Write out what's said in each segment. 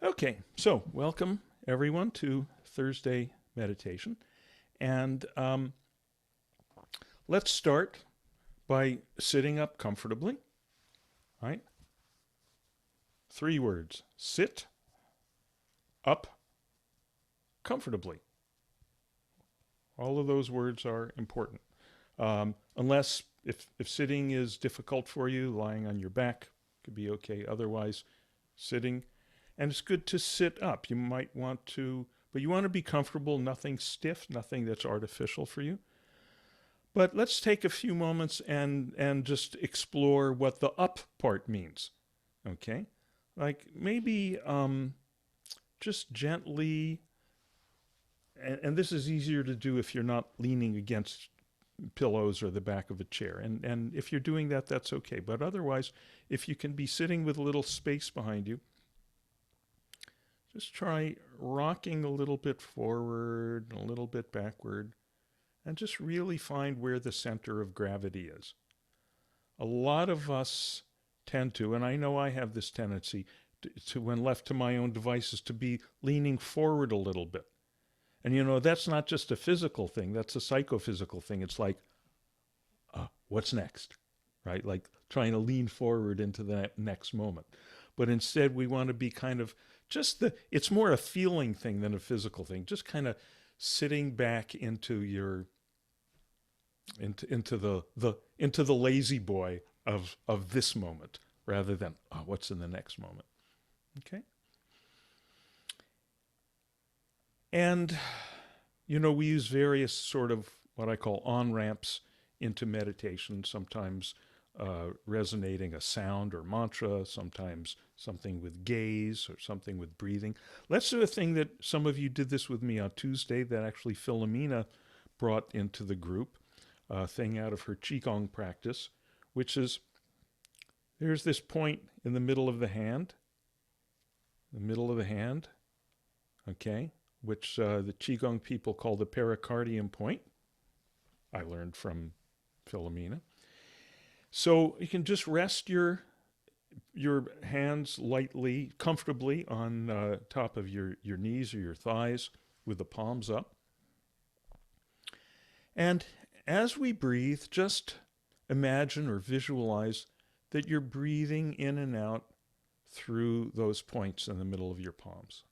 Okay, so welcome everyone to Thursday meditation. And let's start by sitting up comfortably. Right? Three words: sit up comfortably. All of those words are important. Unless if sitting is difficult for you, lying on your back could be okay. Otherwise, sitting. And it's good to sit up. You might want to, but you want to be comfortable, nothing stiff, nothing that's artificial for you. But let's take a few moments and just explore what the up part means. Okay? Like maybe just gently, and this is easier to do if you're not leaning against pillows or the back of a chair. And if you're doing that, that's okay. But otherwise, if you can be sitting with a little space behind you, just try rocking a little bit forward, a little bit backward, and just really find where the center of gravity is. A lot of us tend to, and I know I have this tendency to when left to my own devices, to be leaning forward a little bit. And that's not just a physical thing, that's a psychophysical thing. It's like, what's next? Right? Like trying to lean forward into that next moment. But instead, we want to be kind of it's more a feeling thing than a physical thing. Just kind of sitting back into the lazy boy of this moment rather than what's in the next moment. Okay? And we use various sort of what I call on ramps into meditation, sometimes resonating a sound or mantra, sometimes something with gaze or something with breathing. Let's do a thing that some of you did this with me on Tuesday that actually Philomena brought into the group, a thing out of her Qigong practice, which is there's this point in the middle of the hand, okay, which the Qigong people call the pericardium point. I learned from Philomena. So you can just rest your hands lightly, comfortably on top of your knees or your thighs with the palms up. And as we breathe, just imagine or visualize that you're breathing in and out through those points in the middle of your palms.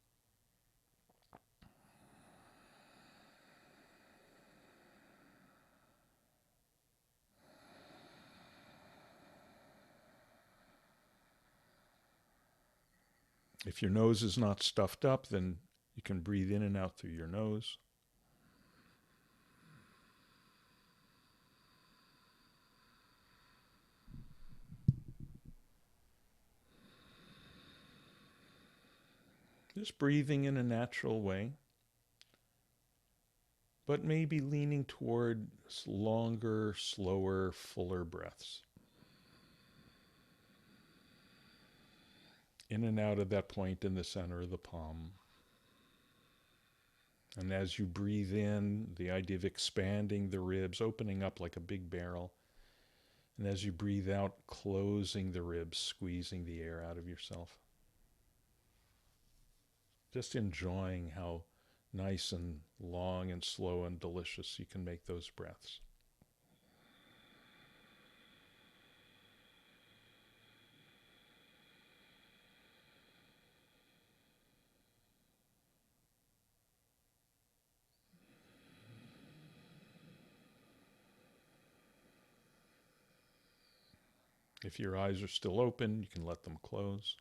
If your nose is not stuffed up, then you can breathe in and out through your nose. Just breathing in a natural way, but maybe leaning toward longer, slower, fuller breaths. In and out of that point in the center of the palm. And as you breathe in, the idea of expanding the ribs, opening up like a big barrel. And as you breathe out, closing the ribs, squeezing the air out of yourself. Just enjoying how nice and long and slow and delicious you can make those breaths. If your eyes are still open, you can let them close.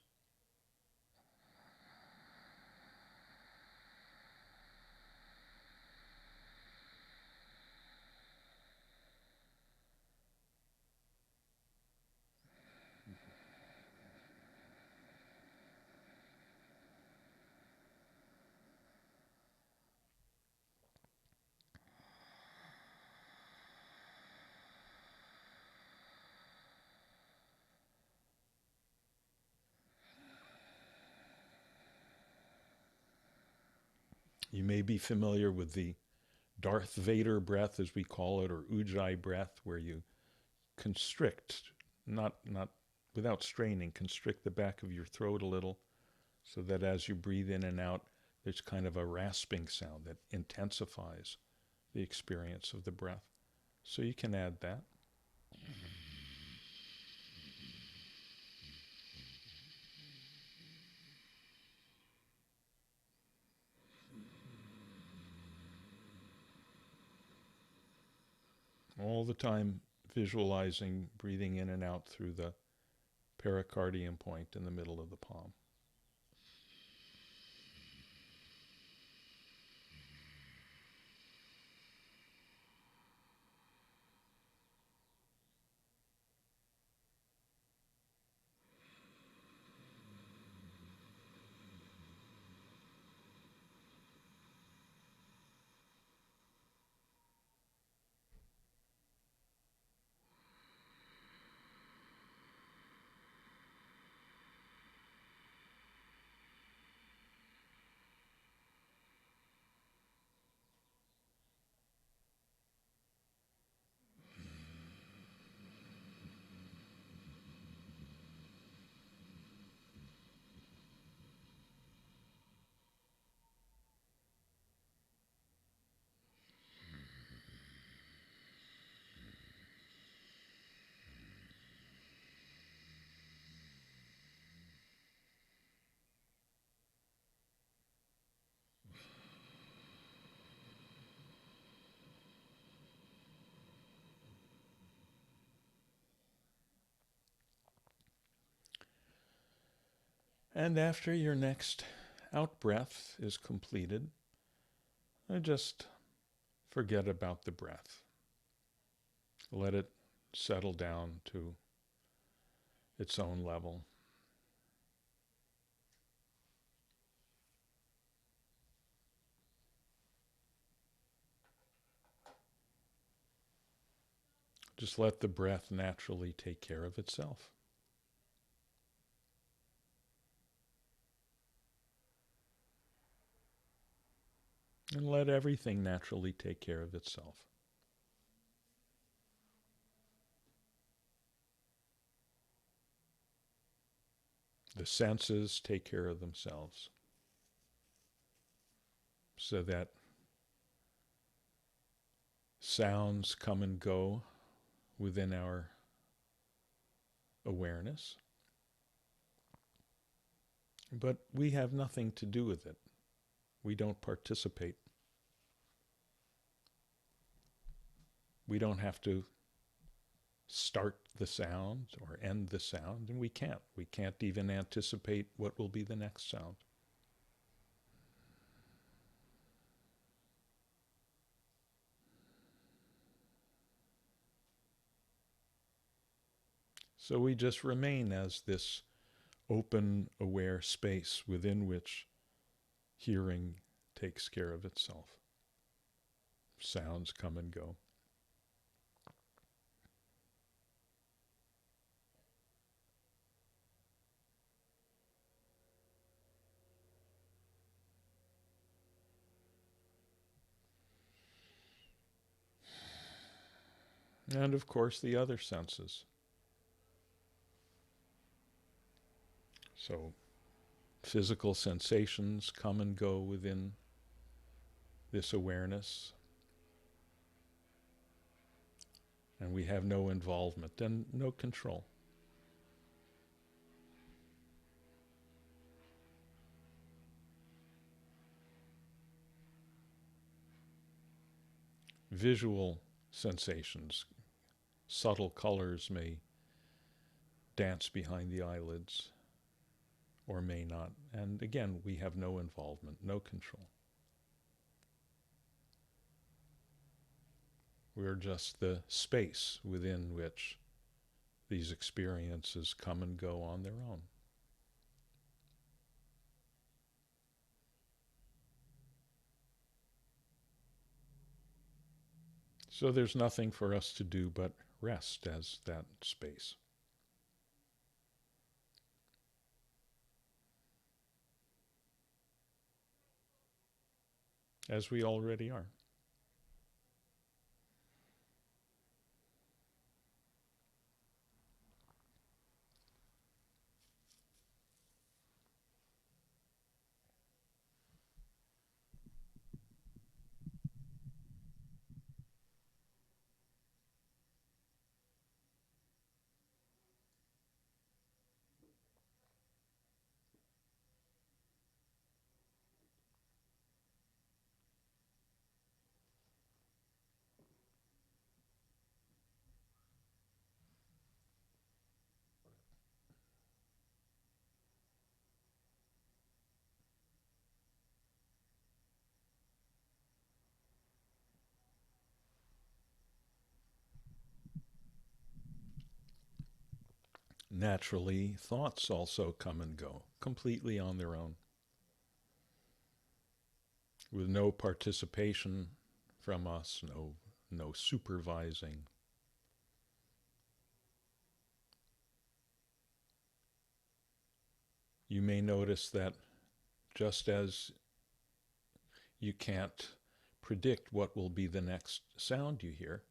You may be familiar with the Darth Vader breath, as we call it, or Ujjayi breath, where you constrict, not without straining, constrict the back of your throat a little so that as you breathe in and out, there's kind of a rasping sound that intensifies the experience of the breath. So you can add that. All the time visualizing breathing in and out through the pericardium point in the middle of the palm. And after your next out breath is completed, just forget about the breath. Let it settle down to its own level. Just let the breath naturally take care of itself. And let everything naturally take care of itself. The senses take care of themselves, so that sounds come and go within our awareness, but we have nothing to do with it. We don't participate. We don't have to start the sound or end the sound, and we can't. We can't even anticipate what will be the next sound. So we just remain as this open, aware space within which hearing takes care of itself. Sounds come and go. And of course, the other senses. So, physical sensations come and go within this awareness, and we have no involvement and no control. Visual sensations, subtle colors may dance behind the eyelids or may not. And again, we have no involvement, no control. We're just the space within which these experiences come and go on their own. So there's nothing for us to do but rest as that space. As we already are. Naturally, thoughts also come and go completely on their own, with no participation from us, no supervising. You may notice that just as you can't predict what will be the next sound you hear,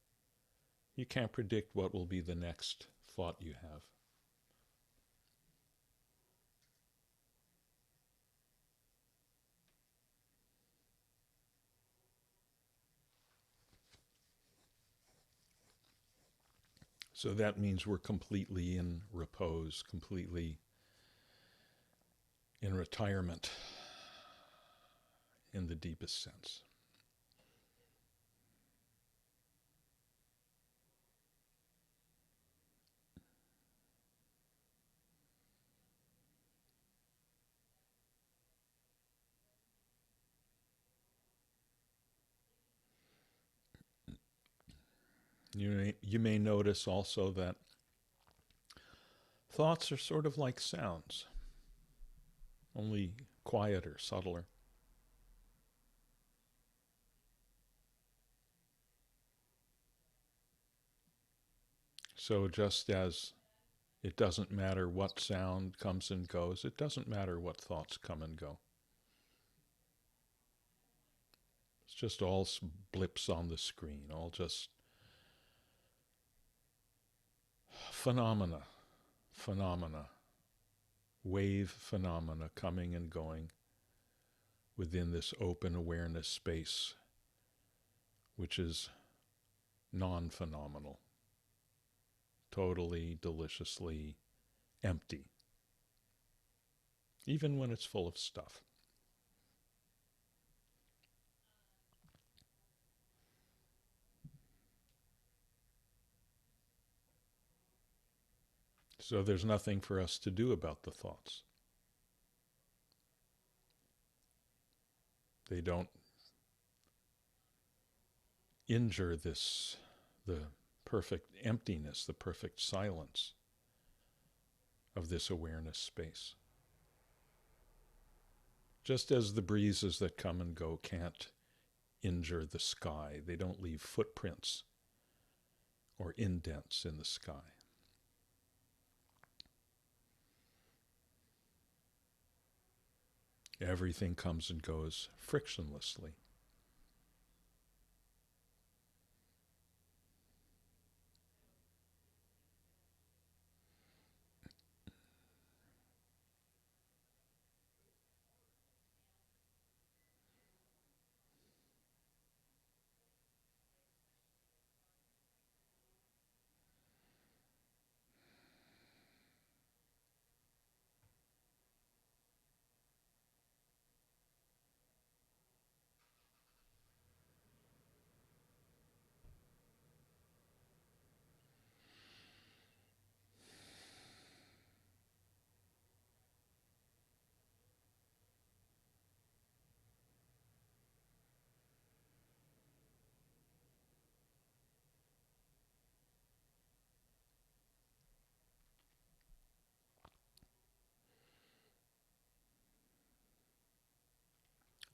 you can't predict what will be the next thought you have. So that means we're completely in repose, completely in retirement in the deepest sense. You may notice also that thoughts are sort of like sounds, only quieter, subtler. So just as it doesn't matter what sound comes and goes, it doesn't matter what thoughts come and go. It's just all blips on the screen, all just phenomena, phenomena, wave phenomena coming and going within this open awareness space, which is non-phenomenal, totally, deliciously empty, even when it's full of stuff. So there's nothing for us to do about the thoughts. They don't injure the perfect emptiness, the perfect silence of this awareness space. Just as the breezes that come and go can't injure the sky, they don't leave footprints or indents in the sky. Everything comes and goes frictionlessly.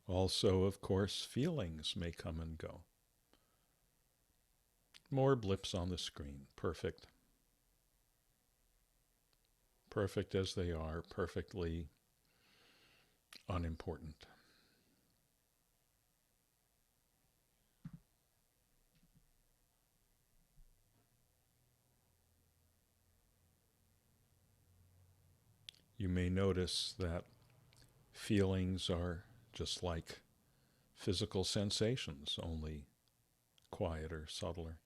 Also, of course, feelings may come and go. More blips on the screen, perfect. Perfect as they are, perfectly unimportant. You may notice that feelings are just like physical sensations, only quieter, subtler.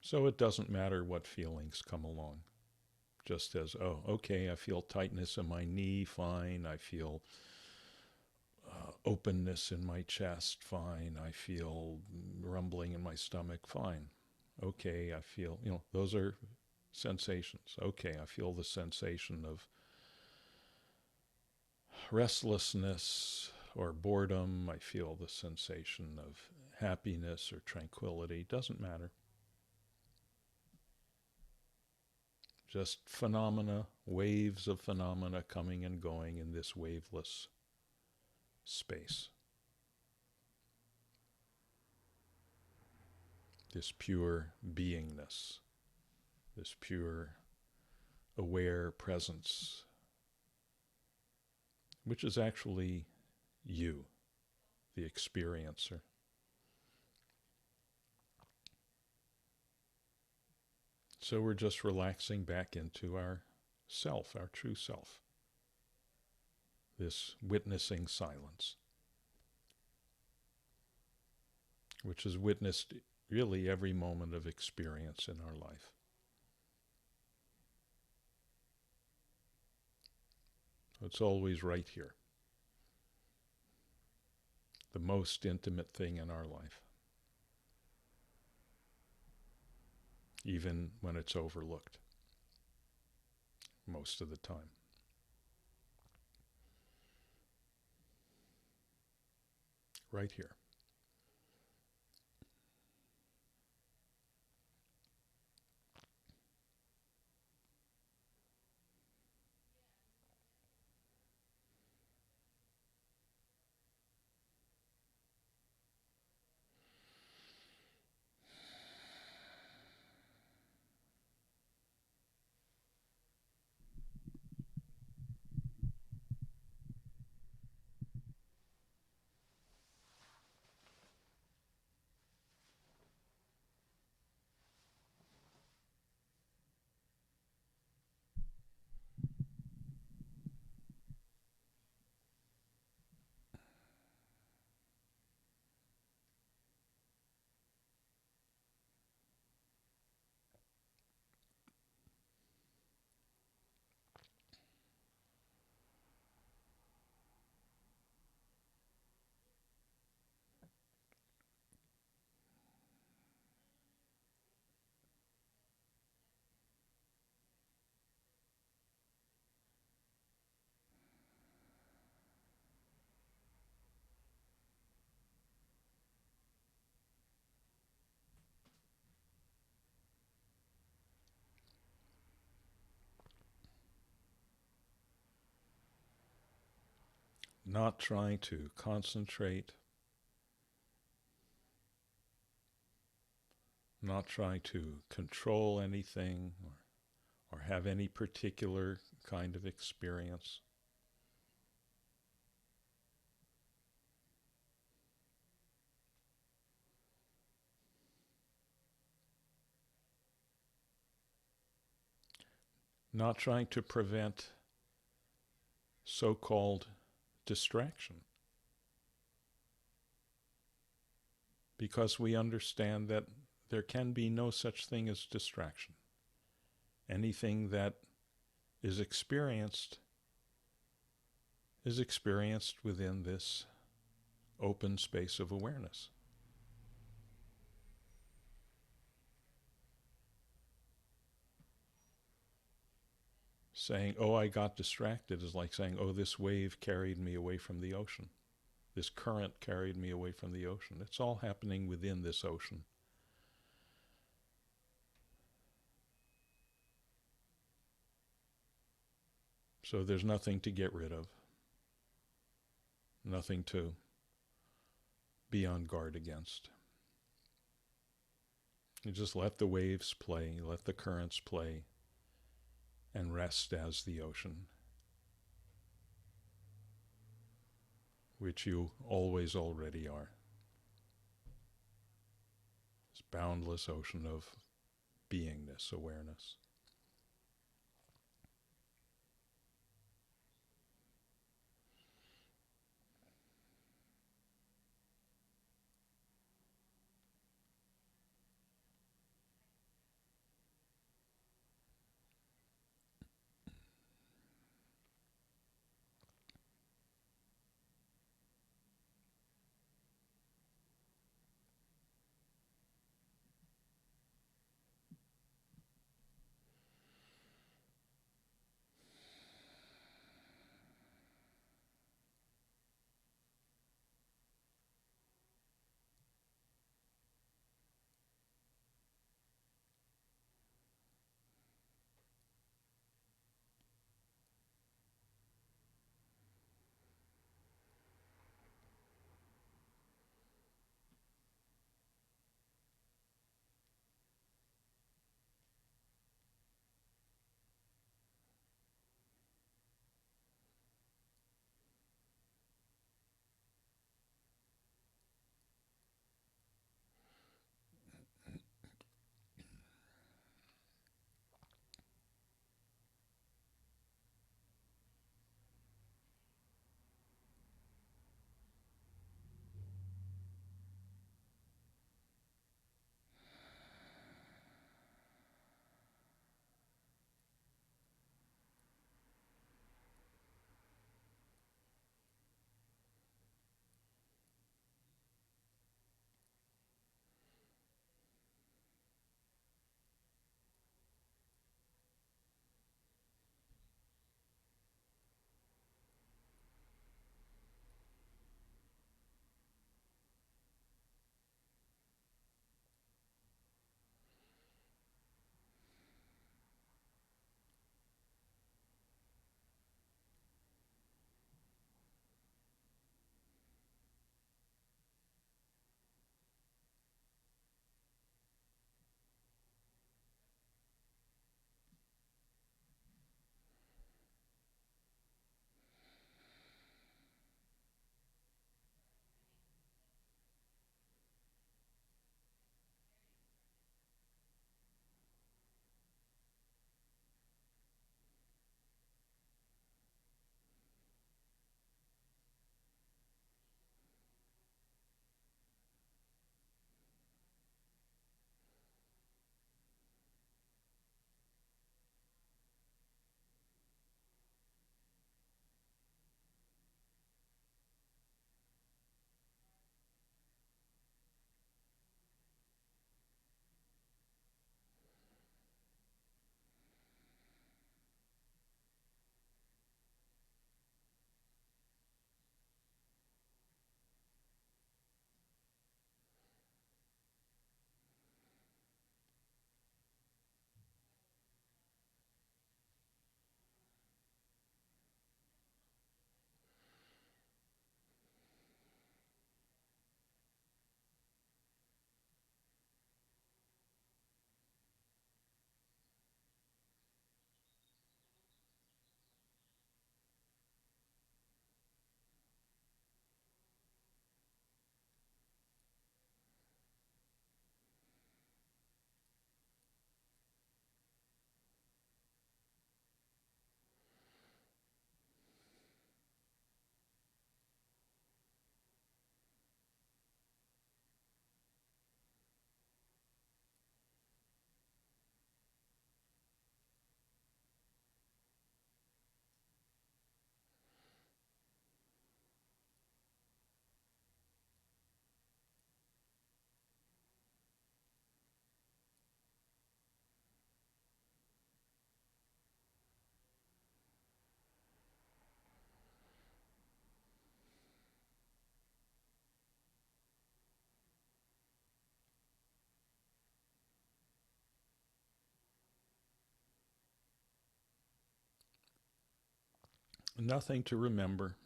So it doesn't matter what feelings come along. Just as, oh, okay, I feel tightness in my knee, fine. I feel openness in my chest, fine. I feel rumbling in my stomach, fine. Okay, I feel, those are sensations. Okay, I feel the sensation of restlessness or boredom. I feel the sensation of happiness or tranquility. Doesn't matter. Just phenomena, waves of phenomena coming and going in this waveless space. This pure beingness, this pure aware presence, which is actually you, the experiencer. So we're just relaxing back into our self, our true self, this witnessing silence, which is witnessed really every moment of experience in our life. It's always right here, the most intimate thing in our life, even when it's overlooked most of the time. Right here. Not trying to concentrate, not trying to control anything or have any particular kind of experience. Not trying to prevent so-called distraction, because we understand that there can be no such thing as distraction. Anything that is experienced within this open space of awareness. Saying, oh, I got distracted is like saying, oh, this wave carried me away from the ocean. This current carried me away from the ocean. It's all happening within this ocean. So there's nothing to get rid of, nothing to be on guard against. You just let the waves play, let the currents play, and rest as the ocean, which you always already are. This boundless ocean of beingness, awareness. Nothing to remember,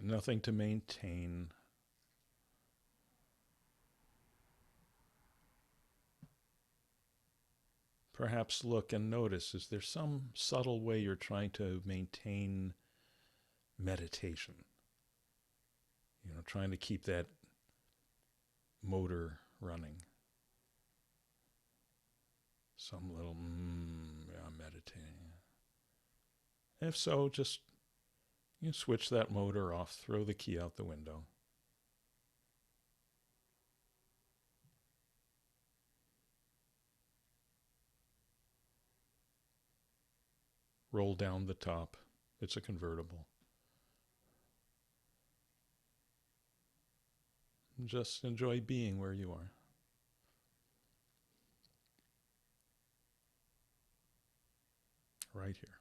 nothing to maintain. Perhaps look and notice, is there some subtle way you're trying to maintain meditation? Trying to keep that motor running. Some little, yeah, I'm meditating. If so, just switch that motor off, throw the key out the window. Roll down the top. It's a convertible. Just enjoy being where you are. Right here.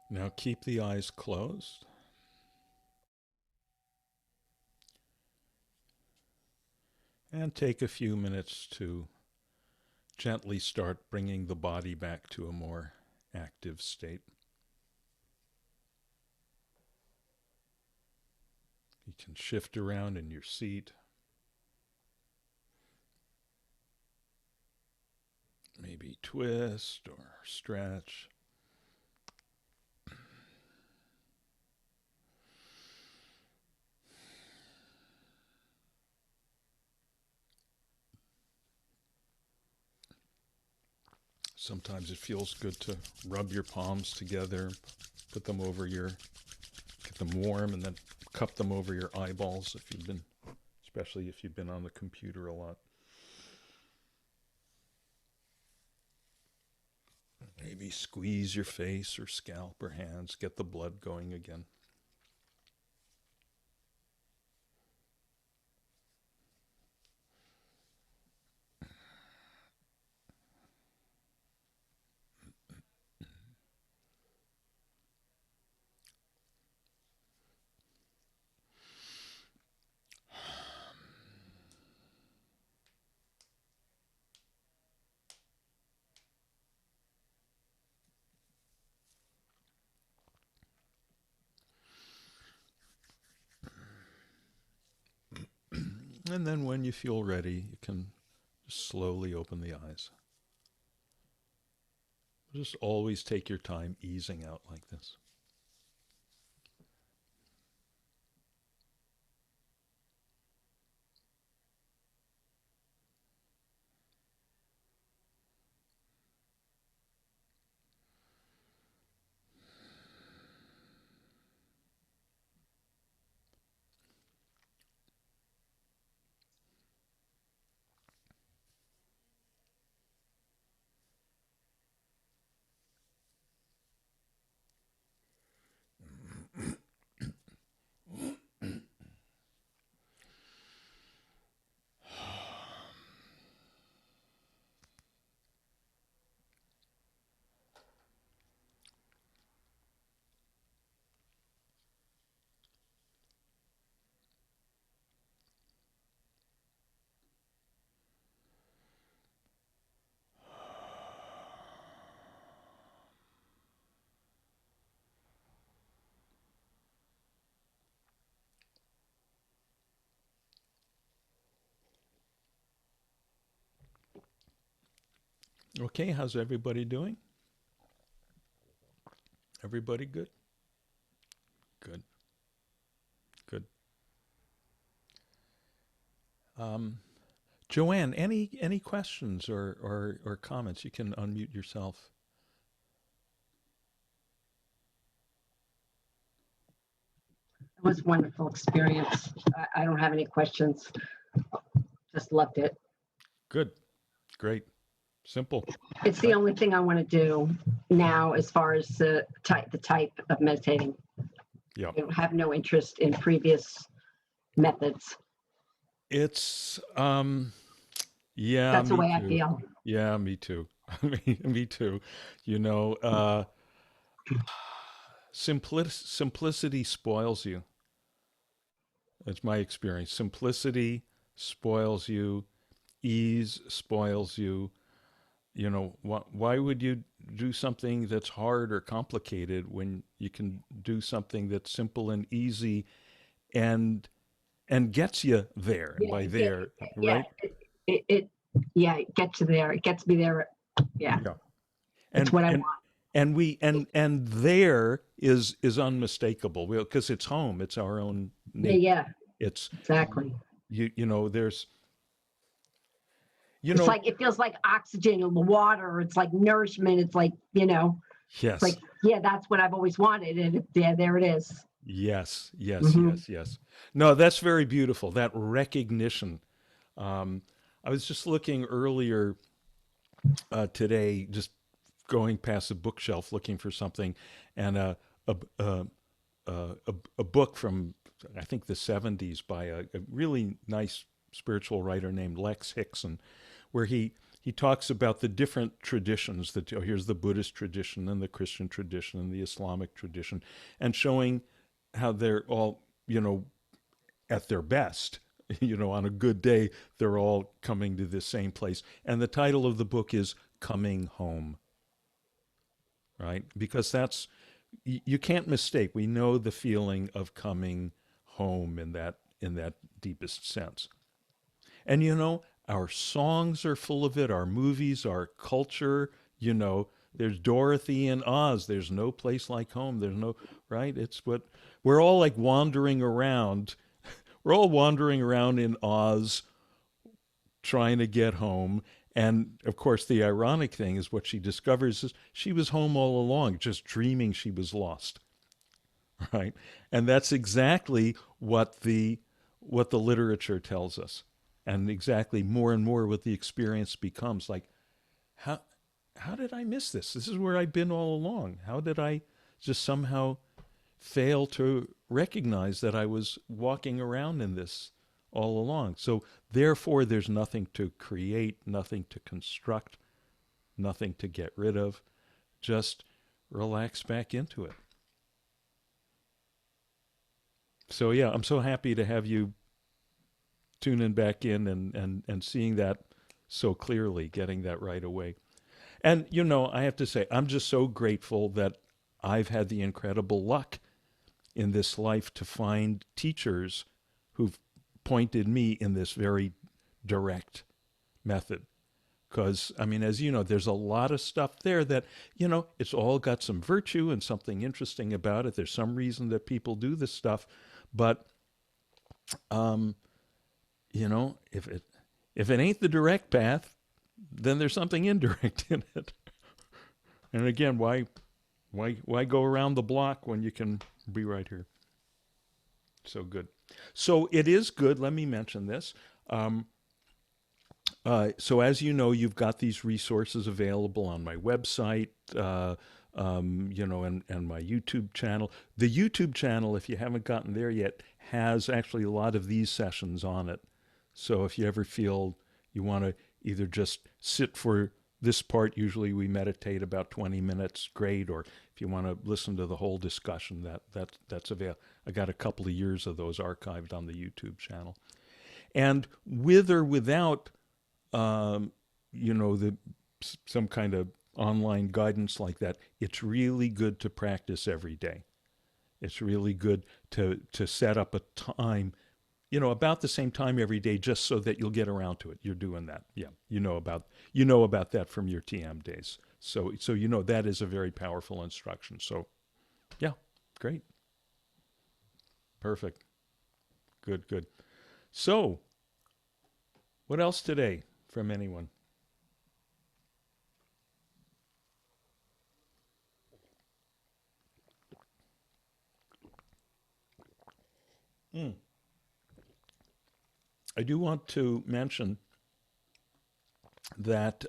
Now keep the eyes closed. And take a few minutes to gently start bringing the body back to a more active state. You can shift around in your seat. Maybe twist or stretch. Sometimes it feels good to rub your palms together, put them over get them warm, and then cup them over your eyeballs especially if you've been on the computer a lot. Maybe squeeze your face or scalp or hands, get the blood going again. And then when you feel ready, you can just slowly open the eyes. Just always take your time easing out like this. Okay, how's everybody doing? Everybody good? Good, good. Um, Joanne, any questions or comments? You can unmute yourself. It was a wonderful experience. I don't have any questions. Just loved it. Good, great, simple. It's the Right? only thing I want to do now as far as the type of meditating. Yeah. I have no interest in previous methods. It's yeah, That's the me way I too. feel. Yeah, me too. Me too. You know, simplicity spoils you. That's my experience. Simplicity spoils you. Ease spoils you. You know, why would you do something that's hard or complicated when you can do something that's simple and easy and gets you there? And Yeah, by yeah, there, yeah. right? It yeah, it gets you there. It gets me there. Yeah, Yeah. it's and what I and want. and we and there is unmistakable because it's home. It's our own Yeah, nature. yeah, It's exactly. you know there's you It's know like it feels like oxygen in the water. It's like nourishment. It's like it's yes, like yeah, that's what I've always wanted, and yeah, there it is. yes, yes, Hmm. yes, yes. No, that's very beautiful, that recognition. um I was just looking earlier today, just going past a bookshelf looking for something, and a, a, a book from I think the 70s by a really nice spiritual writer named Lex Hickson, where he talks about the different traditions that here's the Buddhist tradition and the Christian tradition and the Islamic tradition, and showing how they're all at their best. On a good day, they're all coming to the same place. And the title of the book is Coming Home, right? Because that's you can't mistake. We know the feeling of coming home in that deepest sense. And our songs are full of it, our movies, our culture, there's Dorothy in Oz. There's no place like home. There's no, right? It's what we're all like wandering around. We're all wandering around in Oz trying to get home. And of course, the ironic thing is what she discovers is she was home all along, just dreaming she was lost, right? And that's exactly what the literature tells us, and exactly more and more what the experience becomes like. How how did I miss this? This is where I've been all along. How did I just somehow fail to recognize that I was walking around in this all along? So therefore, there's nothing to create, nothing to construct, nothing to get rid of. Just relax back into it. So yeah, I'm so happy to have you tuning back in and seeing that so clearly, getting that right away. And I have to say, I'm just so grateful that I've had the incredible luck in this life to find teachers who've pointed me in this very direct method. Because, I mean, as you know, there's a lot of stuff there that, it's all got some virtue and something interesting about it. There's some reason that people do this stuff. But, um, if it ain't the direct path, then there's something indirect in it. And again, why go around the block when you can be right here? So good. So it is good. Let me mention this. Um, so as you know, you've got these resources available on my website, and my YouTube channel. The YouTube channel, if you haven't gotten there yet, has actually a lot of these sessions on it. So if you ever feel you want to either just sit for this part, usually we meditate about 20 minutes, great. Or if you want to listen to the whole discussion, that's available. I got a couple of years of those archived on the YouTube channel. And with or without the some kind of online guidance like that, it's really good to practice every day. It's really good to set up a time, about the same time every day, just so that you'll get around to it. You're doing that, yeah. You know about that from your TM days. So that is a very powerful instruction. So, yeah, great, perfect, good, good. So, what else today from anyone? Mm. I do want to mention that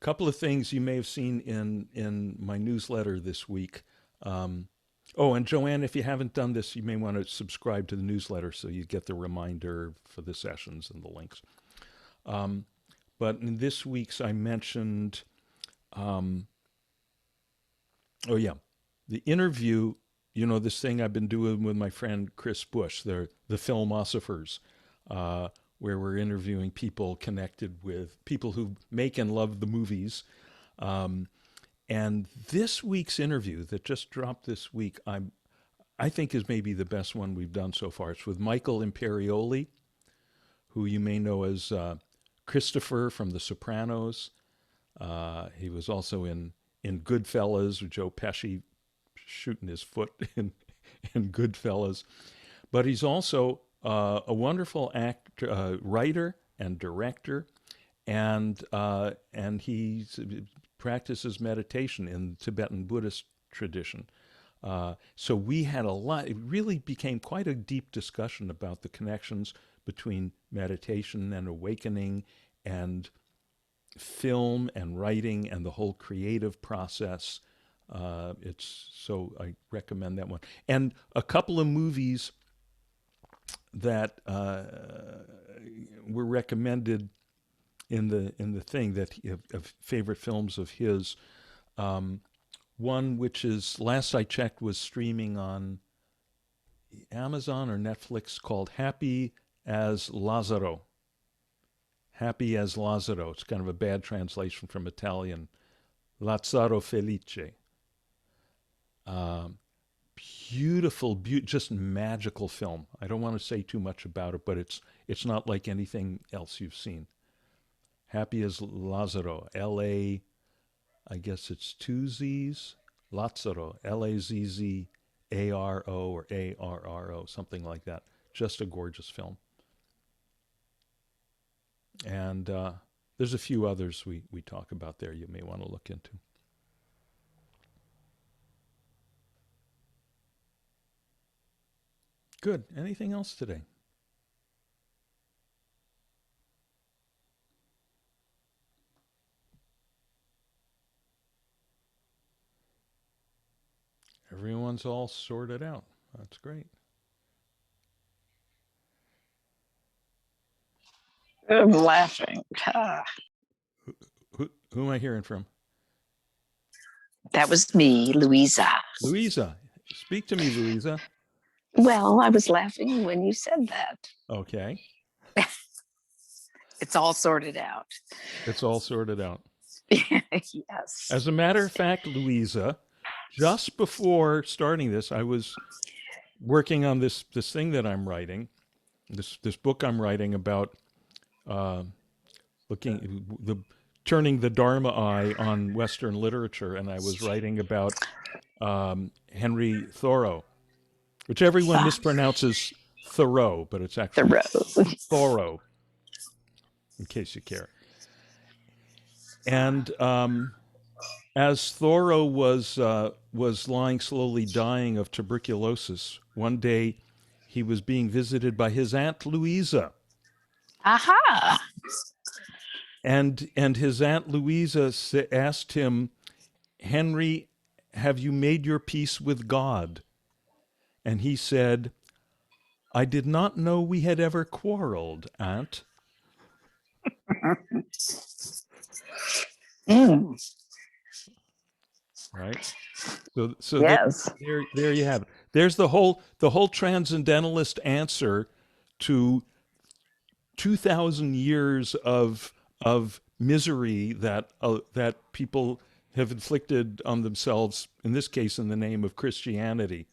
couple of things you may have seen in my newsletter this week. Oh, and Joanne, if you haven't done this, you may want to subscribe to the newsletter so you get the reminder for the sessions and the links. But in this week's, I mentioned, oh yeah, the interview. This thing I've been doing with my friend Chris Bush, the Filmosophers, where we're interviewing people connected with people who make and love the movies. And this week's interview that just dropped this week, I think is maybe the best one we've done so far. It's with Michael Imperioli, who you may know as Christopher from The Sopranos. He was also in Goodfellas, with Joe Pesci shooting his foot in Goodfellas. But he's also a wonderful actor, writer and director, and he practices meditation in Tibetan Buddhist tradition. So we had a lot. It really became quite a deep discussion about the connections between meditation and awakening, and film and writing, and the whole creative process. It's so I recommend that one, and a couple of movies that were recommended in the thing that of favorite films of his. One which is, last I checked, was streaming on Amazon or Netflix, called Happy as Lazzaro. Happy as Lazzaro. It's kind of a bad translation from Italian. Lazzaro Felice. Um, Beautiful, just magical film. I don't want to say too much about it, but it's not like anything else you've seen. Happy as Lazzaro. L-A, I guess it's two Z's. Lazzaro. Lazzaro or Arro, something like that. Just a gorgeous film. And there's a few others we talk about there you may want to look into. Good. Anything else today? Everyone's all sorted out. That's great. I'm laughing. Who am I hearing from? That was me, Louisa. Louisa. Speak to me, Louisa. Well, I was laughing when you said that. Okay. It's all sorted out. It's all sorted out. Yes. As a matter of fact, Louisa, just before starting this, I was working on this thing that I'm writing, this book I'm writing about uh, looking the turning the Dharma eye on Western literature, and I was writing about Henry Thoreau, which everyone Ah, mispronounces Thoreau, but it's the actually road. Thoreau, in case you care. And as Thoreau was lying slowly dying of tuberculosis, one day he was being visited by his aunt Louisa, Aha. and his aunt Louisa asked him, "Henry, have you made your peace with God?" And he said, "I did not know we had ever quarreled, aunt." Mm, Right? So yes. there you have it. There's the whole transcendentalist answer to 2,000 years of misery that people have inflicted on themselves, in this case in the name of Christianity,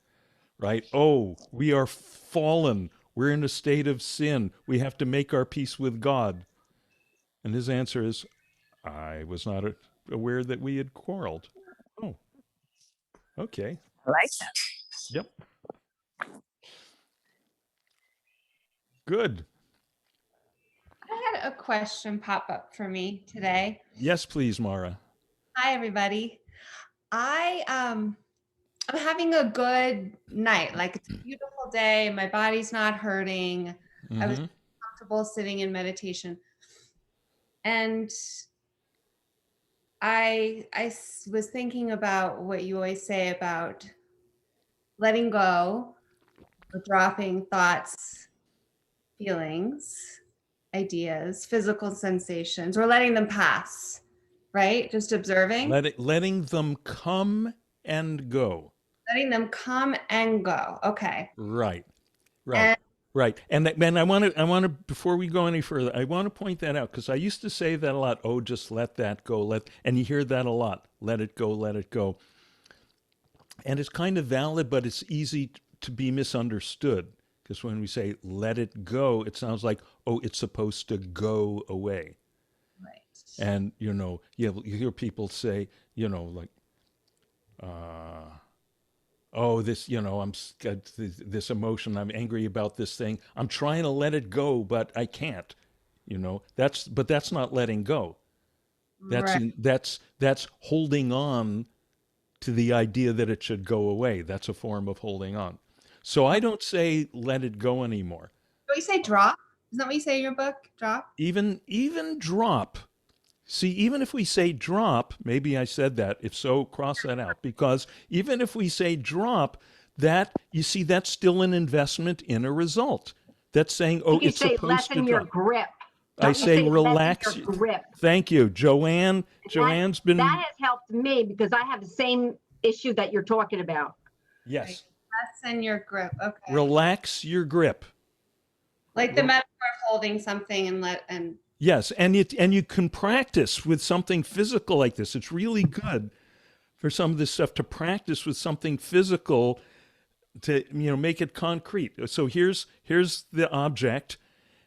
right? Oh, we are fallen. We're in a state of sin. We have to make our peace with God. And his answer is, I was not aware that we had quarreled. Oh, okay. I like that. Yep. Good. I had a question pop up for me today. Yes, please, Mara. Hi, everybody. I'm having a good night. Like it's a beautiful day. My body's not hurting. I was Mm-hmm. comfortable sitting in meditation, and I was thinking about what you always say about letting go, or dropping thoughts, feelings, ideas, physical sensations, or letting them pass. Right? Just observing. Letting them come and go. Letting them come and go. Okay. Right. Right. And Right. And I want to before we go any further, I want to point that out because I used to say that a lot. Oh, just let that go. And you hear that a lot. Let it go. Let it go. And it's kind of valid, but it's easy to be misunderstood because when we say let it go, it sounds like, oh, it's supposed to go away. right. And you hear people say, like, oh, this, I'm got this emotion. I'm angry about this thing. I'm trying to let it go, but I can't. That's not letting go. That's Right. that's holding on to the idea that it should go away. That's a form of holding on. So I don't say let it go anymore. What you say drop? Isn't that what you say in your book? Drop? Even drop. See, even if we say drop, maybe I said that. If so, cross that out. Because even if we say drop, that, you see, that's still an investment in a result. That's saying, oh, You it's say supposed to lessen your drop. grip. I Don't you say say lessen relax. your grip? Thank you, Joanne. That Joanne's been, has helped me because I have the same issue that you're talking about. Right. yes, Lessen your grip. Okay. relax your grip. Like the metaphor of holding something and Yes, and you can practice with something physical like this. It's really good for some of this stuff to practice with something physical to make it concrete. So here's the object,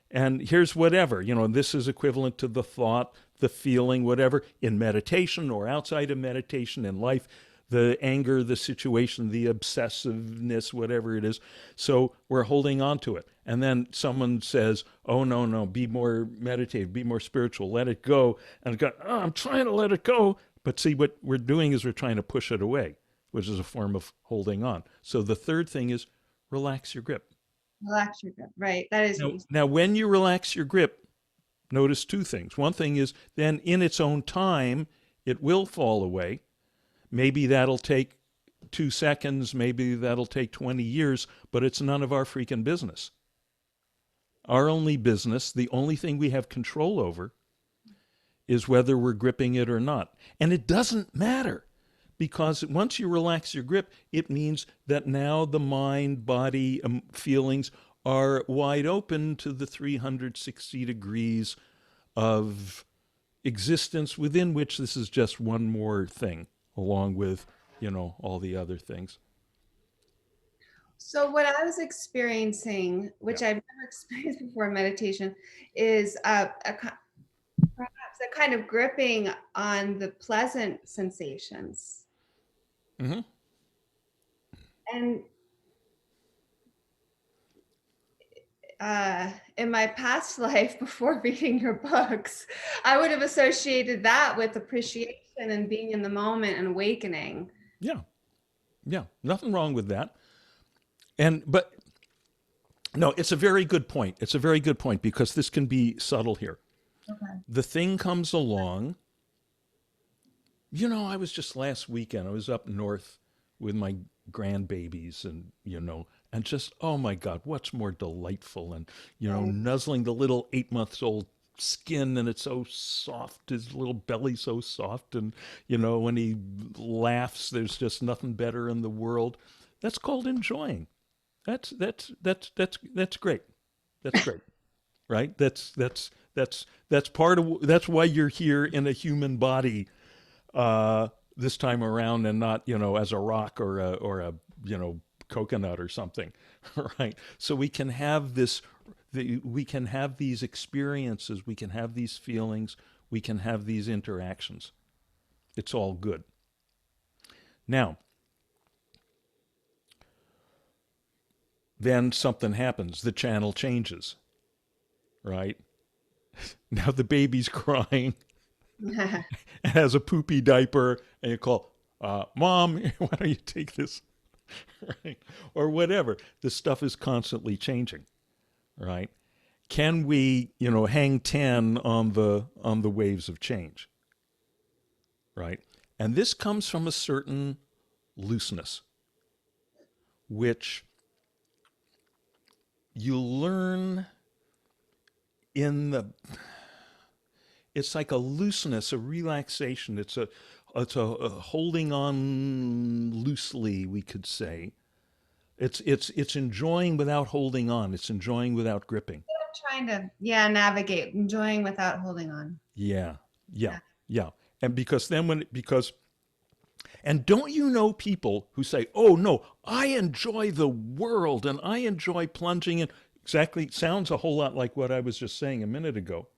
and here's whatever. This is equivalent to the thought, the feeling, whatever in meditation or outside of meditation in life. The anger, the situation, the obsessiveness, whatever it is. So we're holding on to it. And then someone says, oh, no, no, be more meditative, be more spiritual, let it go. And go, oh, I'm trying to let it go. But see, what we're doing is we're trying to push it away, which is a form of holding on. So the third thing is relax your grip. relax your grip. Right. That is what you Now, when you relax your grip, notice two things. One thing is then in its own time, it will fall away. Maybe that'll take 2 seconds, maybe that'll take 20 years, but it's none of our freaking business. Our only business, the only thing we have control over, is whether we're gripping it or not. And it doesn't matter because once you relax your grip, it means that now the mind, body, feelings are wide open to the 360 degrees of existence within which this is just one more thing along with all the other things. So what I was experiencing, which Yeah. I've never experienced before in meditation, is perhaps a kind of gripping on the pleasant sensations. Mm-hmm. And in my past life, before reading your books, I would have associated that with appreciation and being in the moment and awakening. Yeah. Yeah. Nothing wrong with that. But no, it's a very good point. It's a very good point because this can be subtle here. Okay. The thing comes along. I was just last weekend, I was up north with my grandbabies and just, oh my God, what's more delightful? And, nuzzling the little 8 months old skin and it's so soft, his little belly so soft. And, when he laughs, there's just nothing better in the world. That's called enjoying. That's great. That's great. Right? That's part of, that's why you're here in a human body this time around and not, as a rock or a coconut or something, right? So we can have we can have these experiences, we can have these feelings, we can have these interactions. It's all good. Now, then something happens. The channel changes, right? Now the baby's crying and has a poopy diaper, and you call, Mom, why don't you take this? Right? Or whatever. This stuff is constantly changing, right? Can we, hang 10 on the waves of change, right? And this comes from a certain looseness, which you learn in the. It's like a looseness, a relaxation. It's a holding on loosely, we could say. It's enjoying without holding on. It's enjoying without gripping. Trying to, navigate, enjoying without holding on. Yeah, yeah, yeah. And and don't you know people who say, "Oh no, I enjoy the world and I enjoy plunging in." Exactly, sounds a whole lot like what I was just saying a minute ago.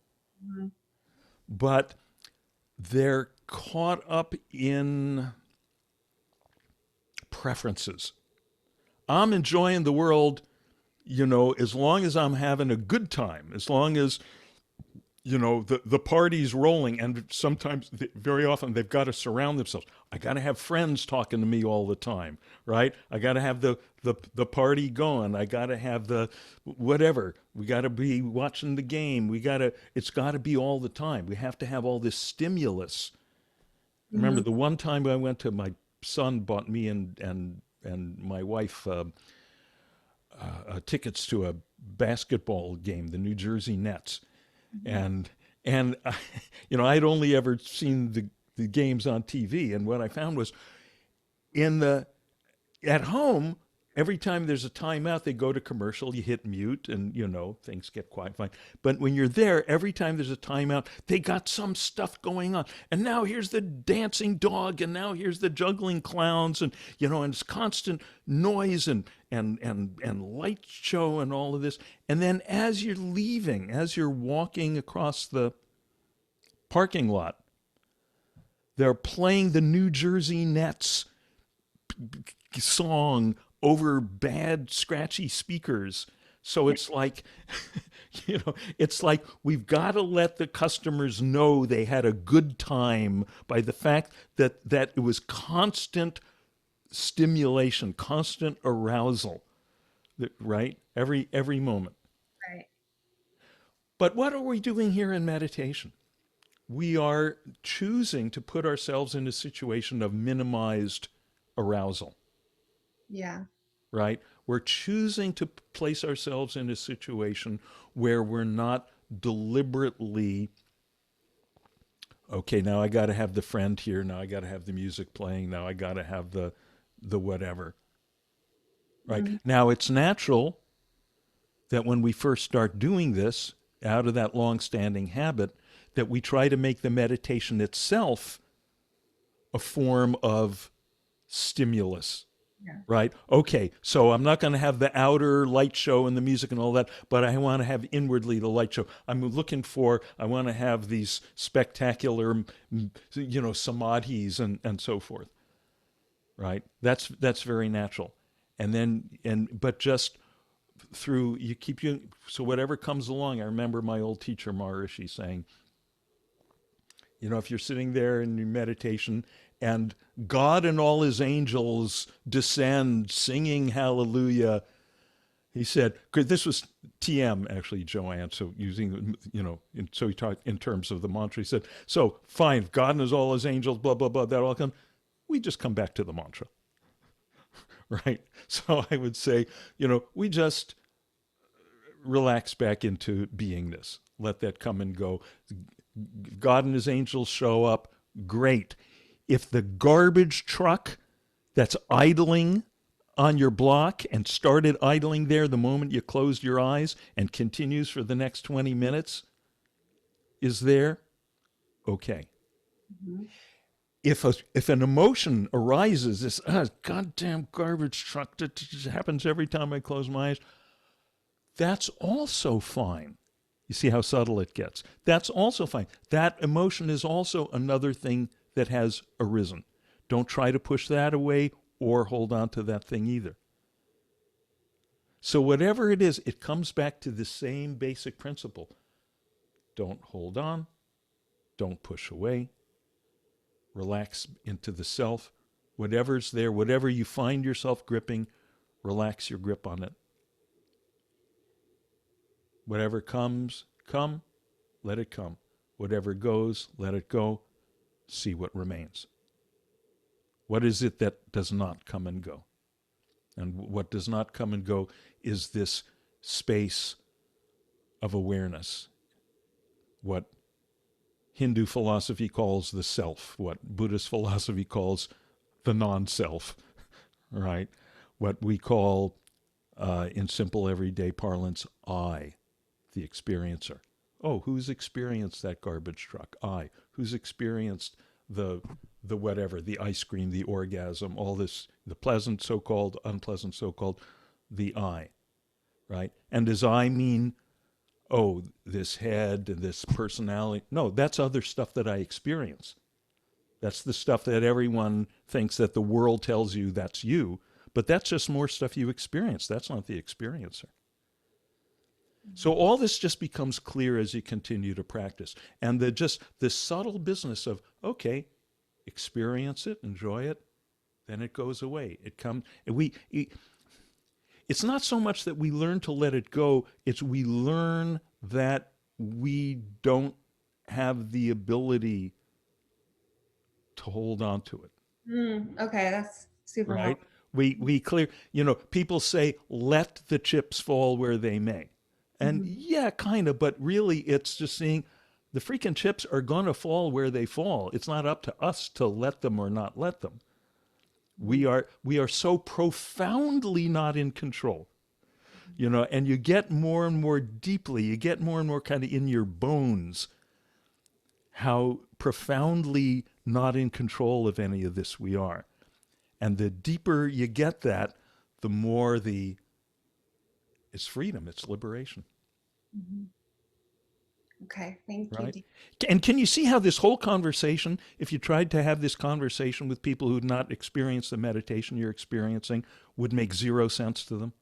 Mhm. But they're caught up in preferences. I'm enjoying the world, as long as I'm having a good time, as long as, the party's rolling. And sometimes, very often, they've got to surround themselves. I got to have friends talking to me all the time, right? I got to have the party going. I got to have the whatever. We got to be watching the game. It's got to be all the time. We have to have all this stimulus. Remember the one time I went to, my son bought me and my wife tickets to a basketball game, the New Jersey Nets, and I'd only ever seen the games on TV, and what I found was at home, every time there's a timeout, they go to commercial, you hit mute, and things get quiet, fine. But when you're there, every time there's a timeout, they got some stuff going on. And now here's the dancing dog, and now here's the juggling clowns, and and it's constant noise and light show and all of this. And then as you're leaving, as you're walking across the parking lot, they're playing the New Jersey Nets song over bad scratchy speakers. So it's like it's like we've got to let the customers know they had a good time by the fact that it was constant stimulation, constant arousal, right? Every moment. Right. But what are we doing here in meditation? We are choosing to put ourselves in a situation of minimized arousal. Yeah. Right? We're choosing to place ourselves in a situation where we're not deliberately, okay, now I got to have the friend here, now I got to have the music playing, now I got to have the whatever. Right? Mm-hmm. Now it's natural that when we first start doing this, out of that long-standing habit, that we try to make the meditation itself a form of stimulus. Yeah. Right? Okay, so I'm not going to have the outer light show and the music and all that, but I want to have inwardly the light show. I want to have these spectacular, samadhis and so forth. Right? That's very natural. But just through, so whatever comes along. I remember my old teacher, Maharishi, saying, if you're sitting there in your meditation and God and all his angels descend singing hallelujah, he said, because this was TM actually, Joanne, so using, so he talked in terms of the mantra. He said, so fine, God and all his angels, blah, blah, blah, that all come. We just come back to the mantra, right? So I would say, we just relax back into beingness. Let that come and go. God and his angels show up, great. If the garbage truck that's idling on your block and started idling there the moment you closed your eyes and continues for the next 20 minutes is there, okay. Mm-hmm. If an emotion arises, this goddamn garbage truck that happens every time I close my eyes, that's also fine. You see how subtle it gets. That's also fine. That emotion is also another thing that has arisen. Don't try to push that away or hold on to that thing either. So whatever it is, it comes back to the same basic principle. Don't hold on. Don't push away. Relax into the self. Whatever's there, whatever you find yourself gripping, relax your grip on it. Whatever comes, come, let it come. Whatever goes, let it go. See what remains. What is it that does not come and go? And what does not come and go is this space of awareness. What Hindu philosophy calls the self, what Buddhist philosophy calls the non-self, right? What we call, in simple everyday parlance, I, the experiencer. Oh, who's experienced that garbage truck? I. Who's experienced the whatever, the ice cream, the orgasm, all this, the pleasant so-called, unpleasant so-called, the I, right? And does I mean, oh, this head, this personality? No, that's other stuff that I experience. That's the stuff that everyone thinks that the world tells you that's you, but that's just more stuff you experience. That's not the experiencer. So all this just becomes clear as you continue to practice. And the subtle business of, okay, experience it, enjoy it, then it goes away. It comes, it's not so much that we learn to let it go, it's we learn that we don't have the ability to hold on to it. Okay, that's super Right? helpful. We clear, people say, let the chips fall where they may. And yeah, kind of, but really it's just seeing the freaking chips are going to fall where they fall. It's not up to us to let them or not let them. We are so profoundly not in control. And you get more and more deeply, you get more and more kind of in your bones how profoundly not in control of any of this we are. And the deeper you get that, the more it's freedom, it's liberation. Okay, thank you. Right? And can you see how this whole conversation, if you tried to have this conversation with people who had not experienced the meditation you're experiencing, would make zero sense to them?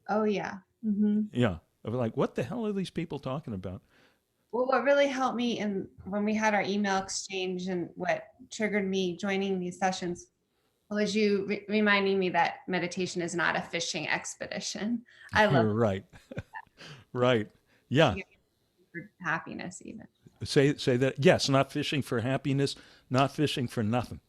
Oh, yeah. Yeah. Of like, what the hell are these people talking about? Well, what really helped me when we had our email exchange and what triggered me joining these sessions was you reminding me that meditation is not a fishing expedition. I love Right. Right. Yeah. for happiness even. Say that. Yes, not fishing for happiness, not fishing for nothing.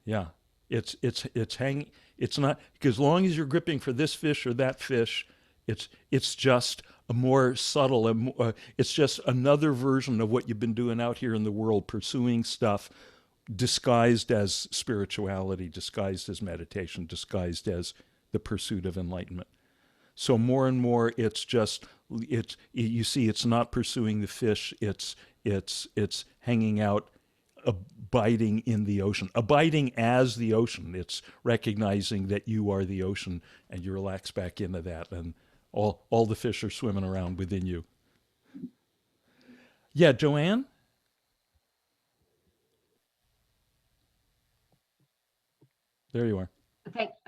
Yeah. It's hanging. It's not, because as long as you're gripping for this fish or that fish, it's just a more subtle, it's just another version of what you've been doing out here in the world, pursuing stuff disguised as spirituality, disguised as meditation, disguised as the pursuit of enlightenment. So more and more, you see, it's not pursuing the fish. It's hanging out abiding in the ocean, abiding as the ocean. It's recognizing that you are the ocean, and you relax back into that, and all the fish are swimming around within you. Yeah, Joanne? There you are.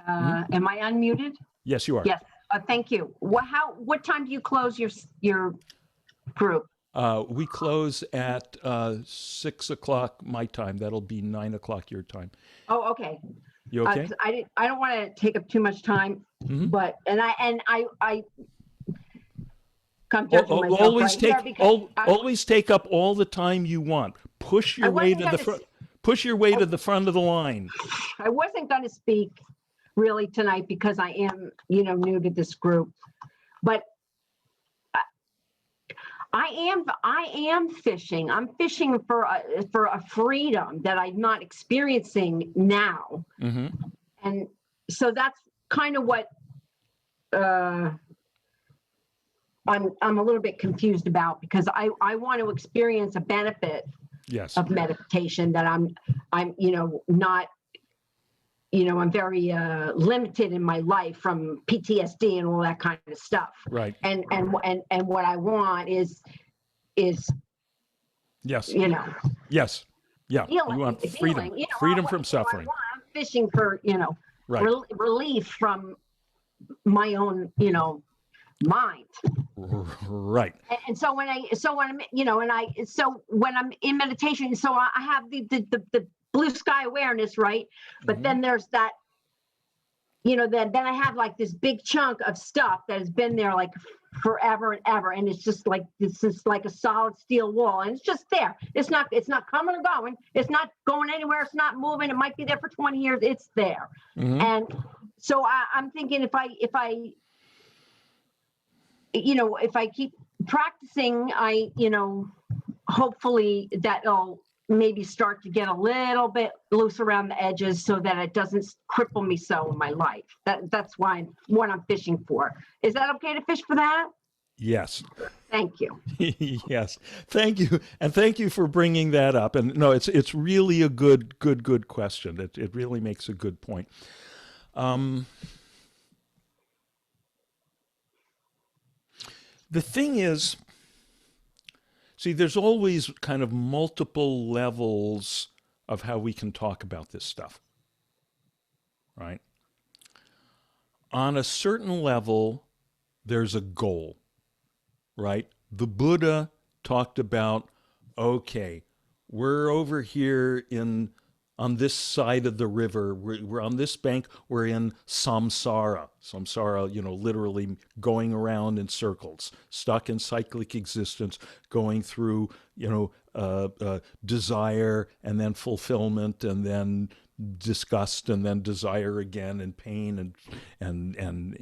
Am I unmuted? Yes, you are. Yes. Thank you. What time do you close your group? We close at 6 o'clock my time. That'll be 9 o'clock your time. Oh, okay. You okay? 'Cause I don't want to take up too much time, but I come judging myself Always right take here because always take up all the time you want. Push your way to the front. Push your way to the front of the line. I wasn't going to speak really tonight because I am, new to this group, but I am fishing. I'm fishing for a freedom that I'm not experiencing now, and so that's kind of what I'm a little bit confused about, because I want to experience a benefit Yes. of meditation that I'm not, I'm very limited in my life from PTSD and all that kind of stuff. Right. And what I want is Yes. Yes. Yeah. healing. You want freedom. Healing. Freedom from suffering. I'm fishing for, Right. relief from my own, mind. Right. And so when I'm in meditation, so I have the blue sky awareness, right? But then there's that, then I have like this big chunk of stuff that has been there like forever and ever, and it's just like this is like a solid steel wall, and it's just there. It's not coming or going. It's not going anywhere. It's not moving. It might be there for 20 years. It's there. And so I'm thinking if I keep practicing, hopefully that'll maybe start to get a little bit loose around the edges so that it doesn't cripple me so in my life. That's what I'm fishing for. Is that okay to fish for that? Yes. Thank you. Yes. Thank you. And thank you for bringing that up. And no, it's really a good question. It really makes a good point. The thing is, see, there's always kind of multiple levels of how we can talk about this stuff, right? On a certain level, there's a goal, right? The Buddha talked about, okay, we're over here on this side of the river. We're on this bank. We're in samsara. Samsara, literally going around in circles, stuck in cyclic existence, going through, desire and then fulfillment and then disgust and then desire again and pain and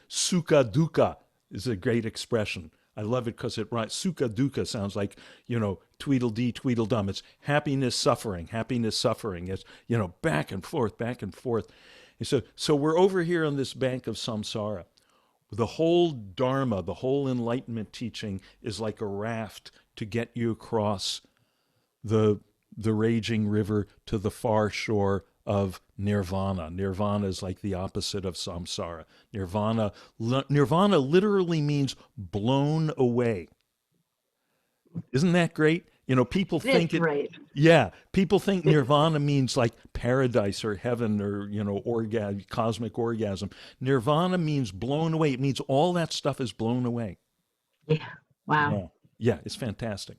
sukha dukkha is a great expression. I love it because it rhymes. Sukha dukkha sounds like, Tweedledee, Tweedledum. It's happiness, suffering. It's, back and forth, back and forth. And so we're over here on this bank of samsara. The whole Dharma, the whole Enlightenment teaching is like a raft to get you across the raging river to the far shore of nirvana. Nirvana is like the opposite of samsara. Nirvana literally means blown away. Isn't that great? People think great. Yeah, people think nirvana means like paradise or heaven or cosmic orgasm. Nirvana means blown away. It means all that stuff is blown away. Yeah. Wow. Yeah, it's fantastic.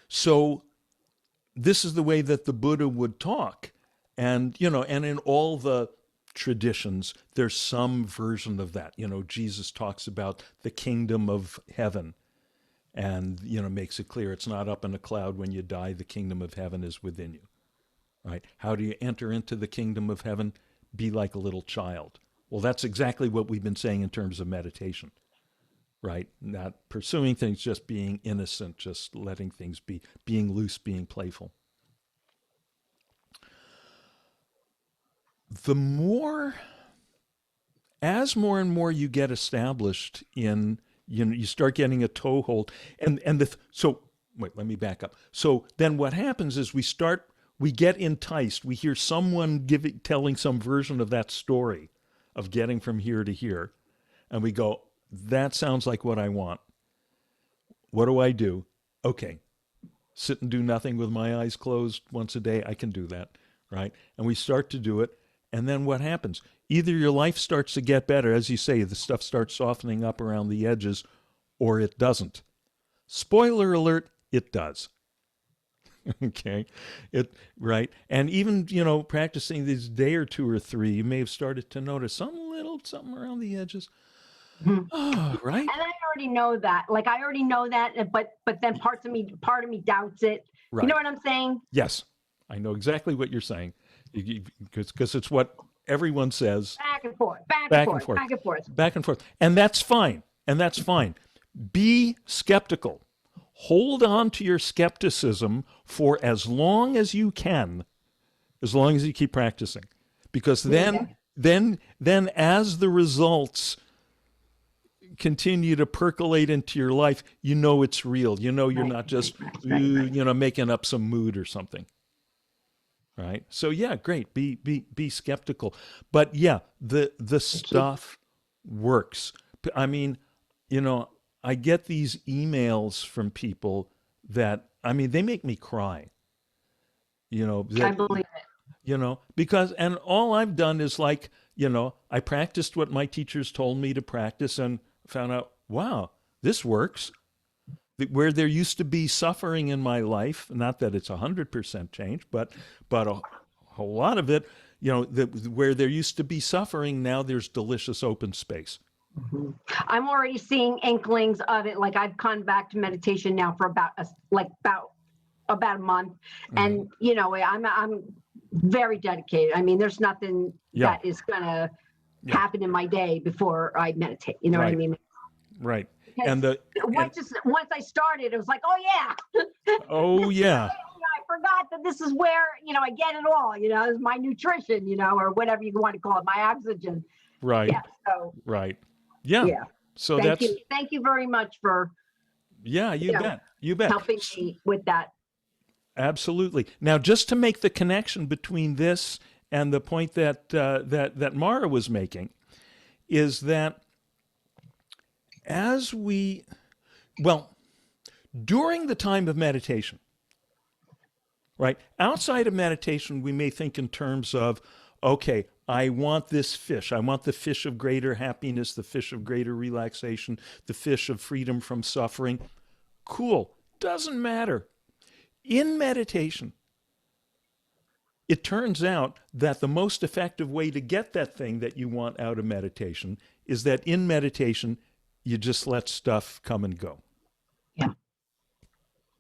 So this is the way that the Buddha would talk. And, and in all the traditions, there's some version of that. Jesus talks about the kingdom of heaven and, makes it clear it's not up in a cloud when you die. The kingdom of heaven is within you, right? How do you enter into the kingdom of heaven? Be like a little child. Well, that's exactly what we've been saying in terms of meditation, right? Not pursuing things, just being innocent, just letting things be, being loose, being playful. As more and more you get established in, you start getting a toehold, so wait, let me back up. So then what happens is we get enticed. We hear someone telling some version of that story of getting from here to here. And we go, that sounds like what I want. What do I do? Okay, sit and do nothing with my eyes closed once a day. I can do that, right? And we start to do it. And then what happens? Either your life starts to get better, as you say, the stuff starts softening up around the edges, or it doesn't. Spoiler alert, it does. Okay, right. And even, practicing this day or two or three, you may have started to notice some little something around the edges. Oh, right. And I already know that. Like I already know that, but then part of me doubts it. Right. You know what I'm saying? Yes, I know exactly what you're saying, because it's what everyone says. Back and forth, back Back and and forth, forth. back and forth. Back and forth. And that's fine. Be skeptical. Hold on to your skepticism for as long as you can, as long as you keep practicing. Because then as the results continue to percolate into your life, you know it's real. You know you're not just making up some mood or something. Right? So yeah, great. Be skeptical. But yeah, the stuff works. I mean, I get these emails from people that, they make me cry. I believe it. Because, and all I've done is I practiced what my teachers told me to practice and found out, wow, this works. Where there used to be suffering in my life, not that it's 100% change, but a whole lot of it, where there used to be suffering, now there's delicious open space. I'm already seeing inklings of it. Like I've come back to meditation now for about a month, and I'm very dedicated. There's nothing that is gonna happen in my day before I meditate. You know what I mean? Right. Because once I started, it was like, oh yeah, oh yeah. I forgot that this is where I get it all. It's my nutrition, or whatever you want to call it, my oxygen. Right. Yeah. So. Right. Yeah. Yeah. So Thank you very much for. Yeah, you bet. Helping me with that. Absolutely. Now, just to make the connection between this and the point that Mara was making, is that during the time of meditation, right? Outside of meditation, we may think in terms of, okay, I want this fish. I want the fish of greater happiness, the fish of greater relaxation, the fish of freedom from suffering. Cool. Doesn't matter. In meditation, it turns out that the most effective way to get that thing that you want out of meditation is that in meditation, you just let stuff come and go. Yeah.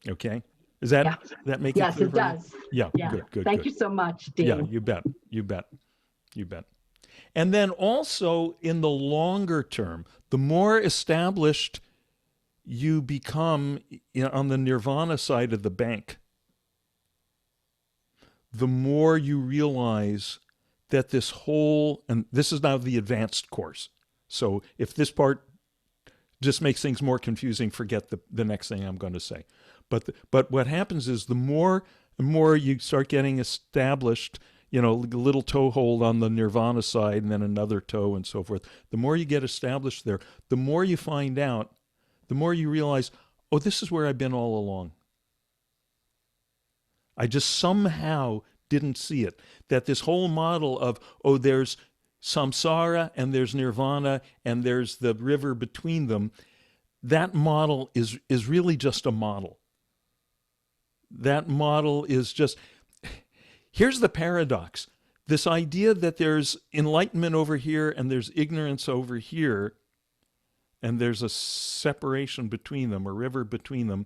Okay? Does that make it clear? Yes, it does. Yeah, good. Thank you so much, Dean. Yeah, you bet. And then also in the longer term, the more established you become on the nirvana side of the bank, the more you realize that this whole, and this is now the advanced course. So if this part just makes things more confusing, forget the next thing I'm going to say. But what happens is the more you start getting established, a little toehold on the nirvana side and then another toe and so forth, the more you get established there, the more you find out, the more you realize, oh, this is where I've been all along. I just somehow didn't see it. That this whole model of, oh, there's samsara and there's nirvana and there's the river between them, that model is really just a model. That model is just, here's the paradox. This idea that there's enlightenment over here and there's ignorance over here, and there's a separation between them, a river between them,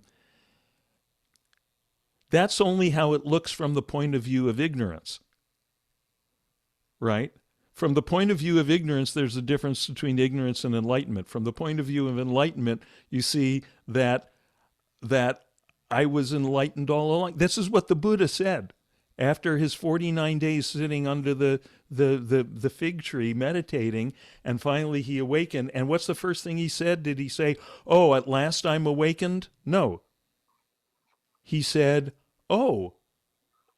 that's only how it looks from the point of view of ignorance, right? From the point of view of ignorance, there's a difference between ignorance and enlightenment. From the point of view of enlightenment, you see that I was enlightened all along. This is what the Buddha said after his 49 days sitting under the fig tree meditating, and finally he awakened. And what's the first thing he said? Did he say, oh, at last I'm awakened? No. he said, oh,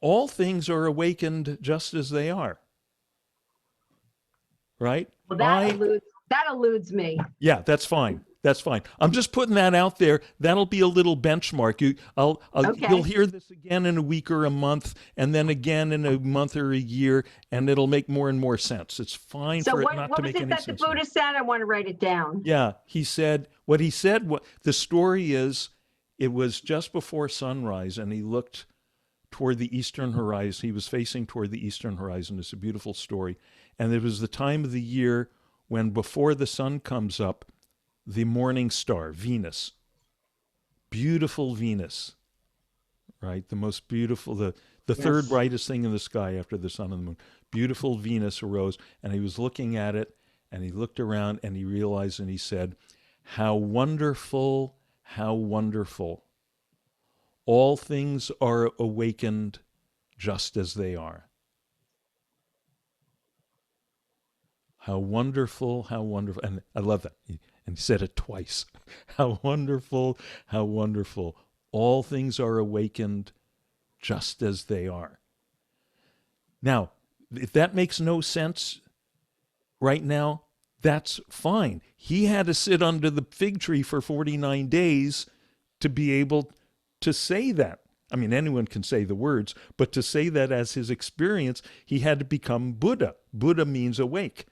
all things are awakened just as they are. Right? Well, that eludes me. Yeah, that's fine. That's fine. I'm just putting that out there. That'll be a little benchmark. You'll Okay. hear this again in a week or a month, and then again in a month or a year, and it'll make more and more sense. It's fine So for it what, not what to was make it any that the sense. Buddha said? I want to write it down. Yeah, what the story is, it was just before sunrise, and he looked toward the eastern horizon. He was facing toward the eastern horizon. It's a beautiful story. And it was the time of the year when, before the sun comes up, the morning star, Venus, beautiful Venus, right? The most beautiful, the third Yes. brightest thing in the sky after the sun and the moon. Beautiful Venus arose, and he was looking at it, and he looked around, and he realized, and he said, how wonderful, how wonderful. All things are awakened just as they are. How wonderful, how wonderful. And I love that. And he said it twice. How wonderful, how wonderful. All things are awakened just as they are. Now, if that makes no sense right now, that's fine. He had to sit under the fig tree for 49 days to be able to say that. I mean, anyone can say the words, but to say that as his experience, he had to become Buddha. Buddha means awake.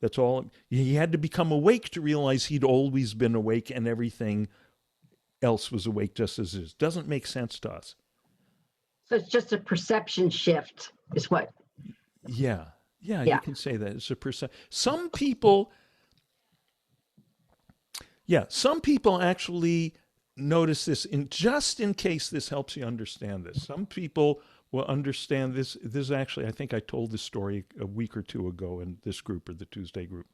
That's all. He had to become awake to realize he'd always been awake and everything else was awake just as it is. Doesn't make sense to us. So it's just a perception shift, is what. Yeah. Yeah, Yeah. you can say that. It's a percent. Some people actually notice this, just in case this helps you understand this. Some people will understand this. This is actually, I think I told this story a week or two ago in this group, or the Tuesday group.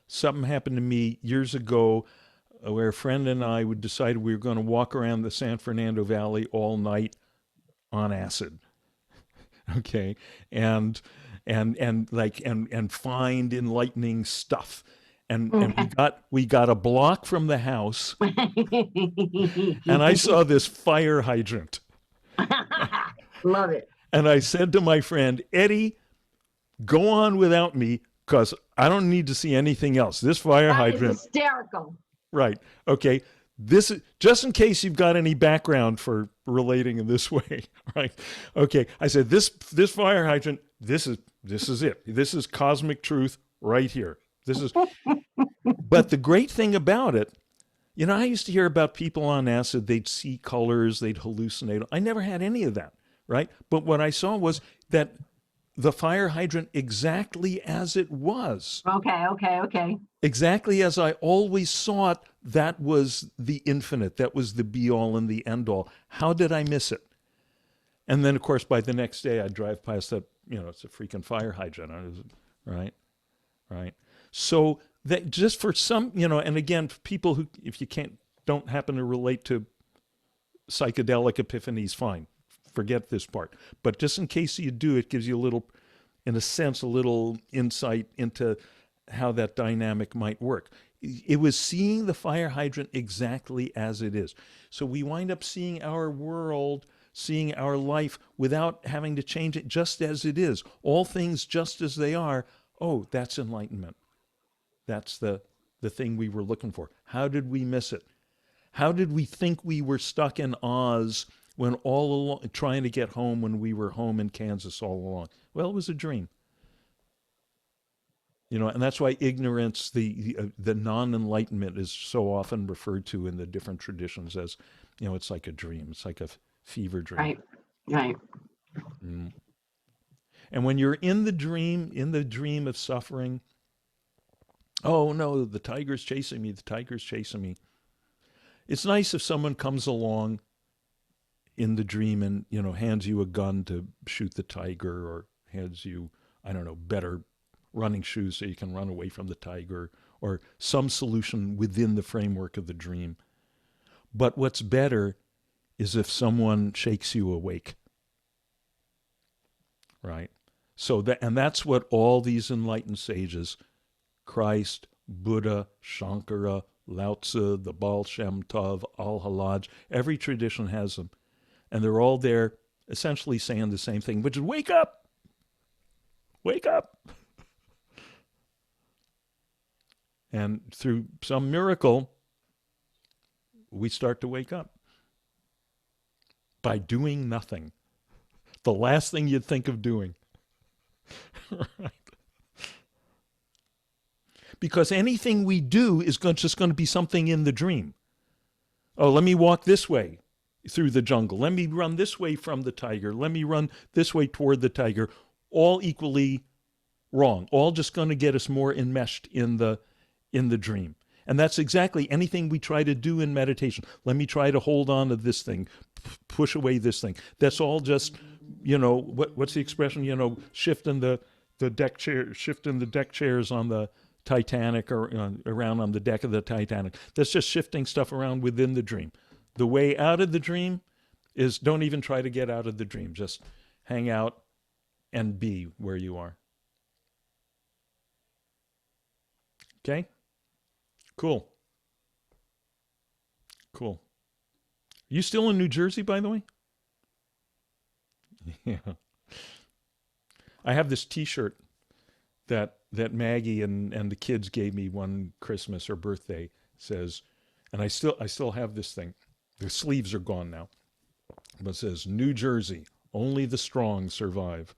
Something happened to me years ago where a friend and I would decide we were going to walk around the San Fernando Valley all night on acid. Okay. And find enlightening stuff. And we got a block from the house, and I saw this fire hydrant. Love it. And I said to my friend, Eddie, go on without me, because I don't need to see anything else. This fire That hydrant. is hysterical. Right. Okay. This is just in case you've got any background for relating in this way. Right. Okay. I said, this fire hydrant, this is it. This is cosmic truth right here. This is, but the great thing about it, I used to hear about people on acid, they'd see colors, they'd hallucinate. I never had any of that. Right. But what I saw was that the fire hydrant, exactly as it was. Okay. Exactly as I always saw it, that was the infinite. That was the be all and the end all. How did I miss it? And then, of course, by the next day, I'd drive past that, it's a freaking fire hydrant. Right? So that just for some, and again, for people who, if you don't happen to relate to psychedelic epiphanies, fine. Forget this part. But just in case you do, it gives you a little insight into how that dynamic might work. It was seeing the fire hydrant exactly as it is. So we wind up seeing our world, seeing our life without having to change it, just as it is. All things just as they are. Oh, that's enlightenment. That's the thing we were looking for. How did we miss it? How did we think we were stuck in Oz when all along, trying to get home when we were home in Kansas all along? Well, it was a dream. And that's why ignorance, the non-enlightenment, is so often referred to in the different traditions as, it's like a dream. It's like a fever dream. Right. Mm. And when you're in the dream of suffering, oh no, the tiger's chasing me. It's nice if someone comes along in the dream and, hands you a gun to shoot the tiger, or hands you, I don't know, better running shoes so you can run away from the tiger, or some solution within the framework of the dream. But what's better is if someone shakes you awake. Right? So that's what all these enlightened sages, Christ, Buddha, Shankara, Lao Tzu, the Baal Shem Tov, Al-Halaj. Every tradition has them. And they're all there essentially saying the same thing, which is wake up! Wake up! And through some miracle, we start to wake up by doing nothing. The last thing you'd think of doing. Right? Because anything we do is just going to be something in the dream. Oh, let me walk this way through the jungle. Let me run this way from the tiger. Let me run this way toward the tiger. All equally wrong. All just going to get us more enmeshed in the dream. And that's exactly anything we try to do in meditation. Let me try to hold on to this thing, push away this thing. That's all just, what's the expression? Shifting the deck chairs on the Titanic or around on the deck of the Titanic. That's just shifting stuff around within the dream. The way out of the dream is don't even try to get out of the dream. Just hang out and be where you are. Okay? Cool. You still in New Jersey, by the way? Yeah. I have this T-shirt that Maggie and the kids gave me one Christmas or birthday. It says, and I still have this thing. The sleeves are gone now. But it says, New Jersey, only the strong survive.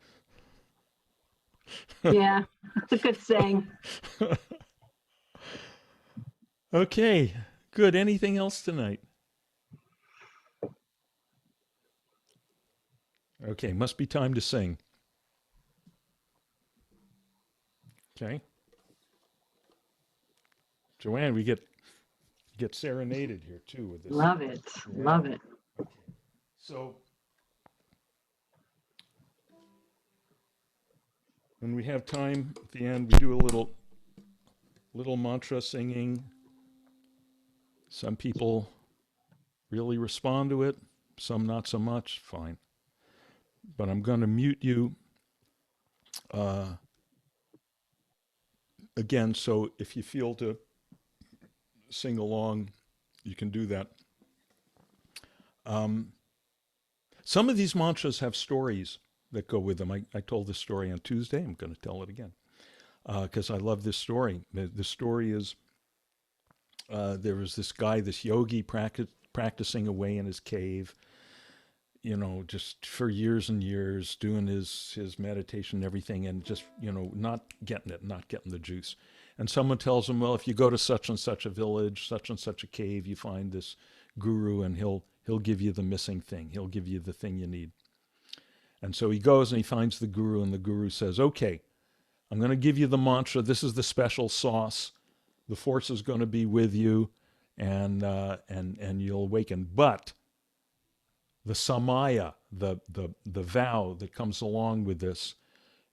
Yeah, that's a good saying. Okay, good. Anything else tonight? Okay, must be time to sing. Okay. Joanne, we get serenaded here too with this. Love it. Yeah. Love it. Okay. So when we have time at the end, we do a little mantra singing. Some people really respond to it, some not so much. Fine. But I'm going to mute you again, so if you feel to sing along, you can do that. Some of these mantras have stories that go with them. I told this story on Tuesday. I'm going to tell it again because I love this story. The story is there was this guy, this yogi, practicing away in his cave, just for years and years, doing his meditation and everything, and just, not getting the juice. And someone tells him, well, if you go to such and such a village, such and such a cave, you find this guru, and he'll give you the missing thing. He'll give you the thing you need. And so he goes and he finds the guru, and the guru says, okay, I'm going to give you the mantra. This is the special sauce. The force is going to be with you, and you'll awaken. But the samaya, the vow that comes along with this,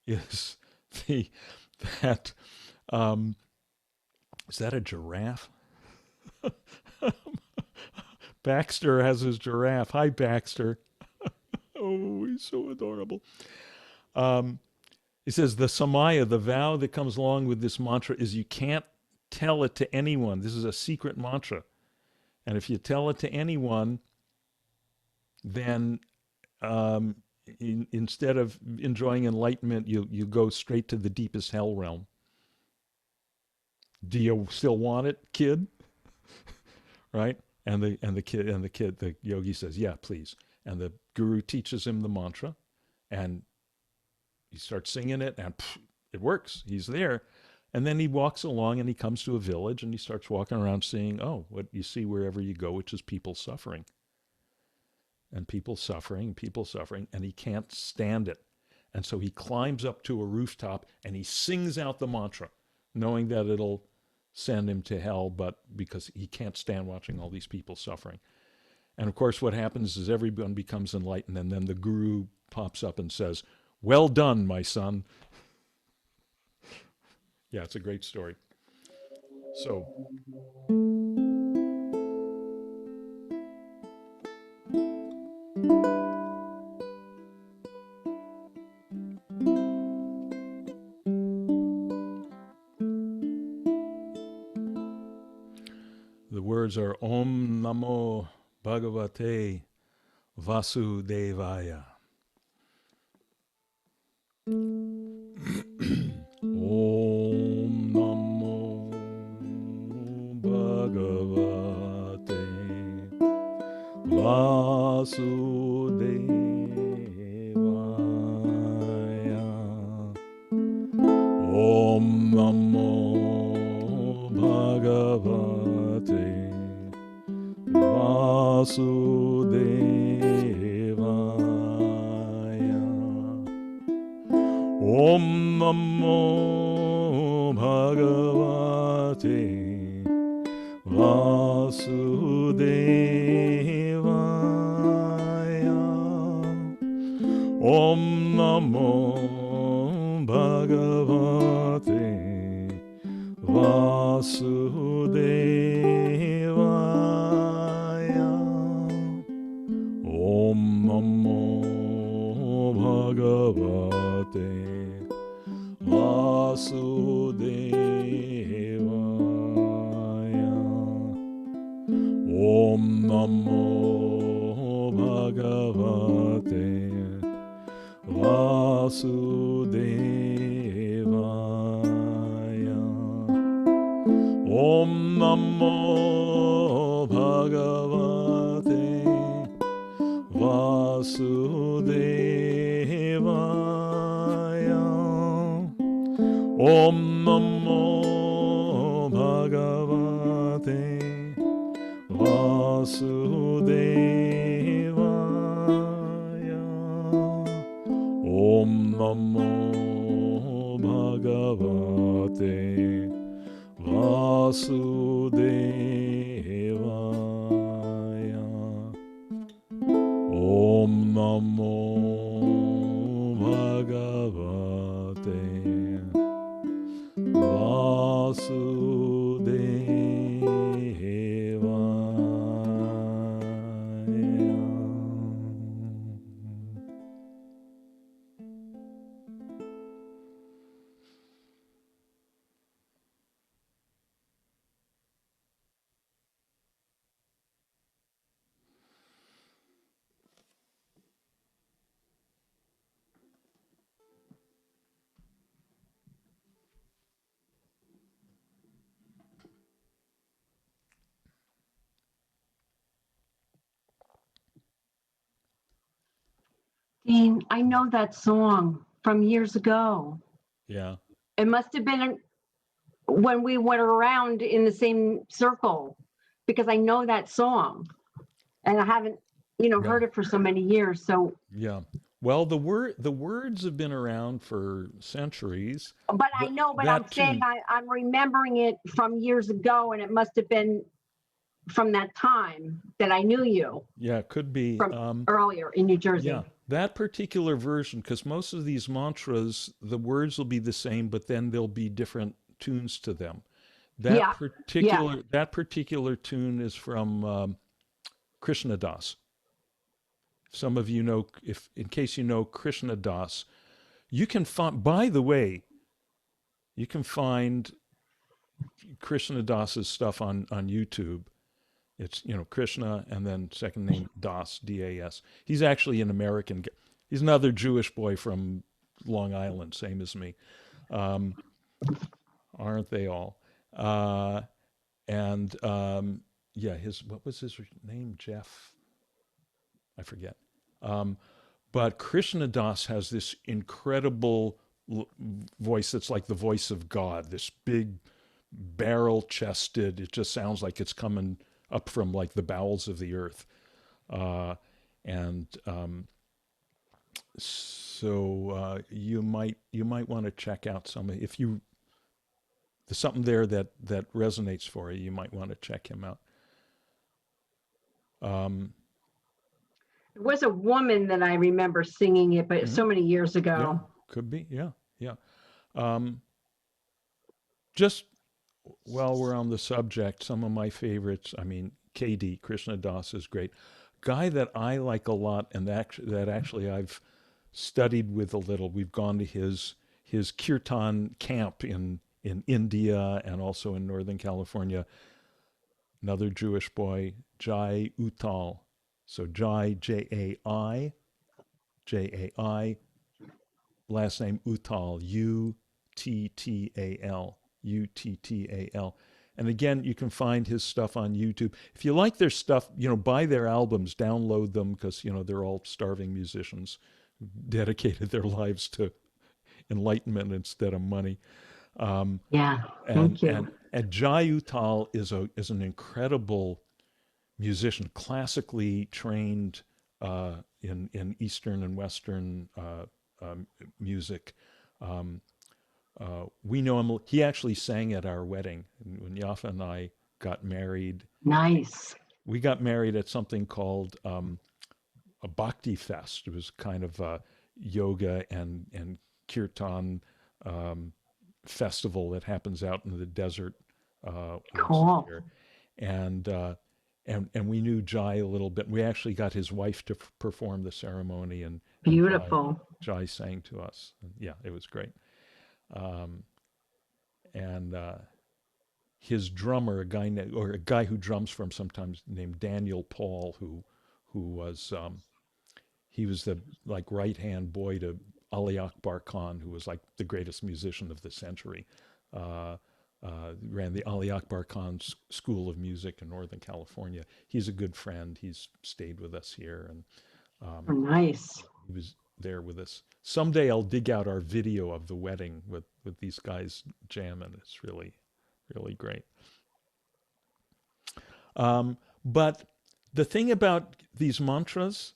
is that is that a giraffe? Baxter has his giraffe. Hi, Baxter. Oh, he's so adorable. He says the samaya, the vow that comes along with this mantra, is you can't tell it to anyone. This is a secret mantra. And if you tell it to anyone, then instead of enjoying enlightenment, you go straight to the deepest hell realm. Do you still want it, kid? Right? And the yogi says, yeah, please. And the guru teaches him the mantra, and he starts singing it, and it works. He's there. And then he walks along and he comes to a village, and he starts walking around seeing, oh, what you see wherever you go, which is people suffering. And people suffering, and he can't stand it. And so he climbs up to a rooftop and he sings out the mantra, knowing that it'll send him to hell, but because he can't stand watching all these people suffering. And of course, what happens is everyone becomes enlightened, and then the guru pops up and says, well done, my son. Yeah, it's a great story. So, words are Om Namo Bhagavate Vasu-devaya. Om Namo Bhagavate Vasu-devaya. Om Namo Bhagavate Vasu-devaya. Om Namo Bhagavate Vasu-devaya. Om Namo Bhagavate Vasu-devaya. Om Namo Bhagavate Vasu-devaya. Om Namo Bhagavate Vasu-devaya. Om Namo Bhagavate Vasu-devaya. Om Namo Bhagavate Vasu-devaya. Om Namo Bhagavate Vasu-devaya. Om Namo Bhagavate Vasudevaya. Dean, I know that song from years ago. Yeah. It must have been when we went around in the same circle, because I know that song and I haven't, Yeah. heard it for so many years. So, Yeah. Well, the words have been around for centuries. but I know, but I'm That saying tune, I'm remembering it from years ago, and it must have been from that time that I knew you yeah, could be. from earlier in New Jersey. Yeah, that particular version, because most of these mantras, the words will be the same, but then there'll be different tunes to them. Yeah. Yeah. That particular tune is from Krishna Das. Some of you know, if in case you know Krishna Das, you can find. By the way, you can find Krishna Das's stuff on YouTube. It's Krishna and then second name Das, Das. He's actually an American. He's another Jewish boy from Long Island, same as me. Um, aren't they all? Uh, and yeah, what was his name? Jeff, I forget. Um, but Krishna Das has this incredible voice that's like the voice of God. This big barrel chested. It just sounds like it's coming up from like the bowels of the earth. Uh, and so you might want to check out some. If there's something there that resonates for you, you might want to check him out. There was a woman that I remember singing it, but so many years Yeah, ago. could be. Yeah, yeah. Just while we're on the subject, some of my favorites. I mean, KD Krishna Das is great. Guy that I like a lot, and that actually I've studied with a little. We've gone to his kirtan camp in India and also in Northern California. another Jewish boy, Jai Uttal. So Jai, Jai, Jai, last name Uttal, Uttal, Uttal. And again, you can find his stuff on YouTube. If you like their stuff, buy their albums, download them, because they're all starving musicians who dedicated their lives to enlightenment instead of money. Yeah. And Thank you. and and Jai Uttal is an incredible musician, classically trained in Eastern and Western music. Um, we know him. He actually sang at our wedding when Yafa and I got married. Nice. We got married at something called a Bhakti Fest. It was kind of a yoga and kirtan um, festival that happens out in the desert once a Cool. year, and and we knew Jai a little bit. We actually got his wife to perform the ceremony, and Beautiful. Jai sang to us. And yeah, it was great. Um, and his drummer, a guy who drums for him sometimes, named Daniel Paul, who was he was the like right hand boy to Ali Akbar Khan, who was like the greatest musician of the century. Uh, Ran the Ali Akbar Khan School of Music in Northern California. He's a good friend. He's stayed with us here, and Oh, nice. he was there with us. Someday I'll dig out our video of the wedding with these guys jamming. It's really, really great. But the thing about these mantras,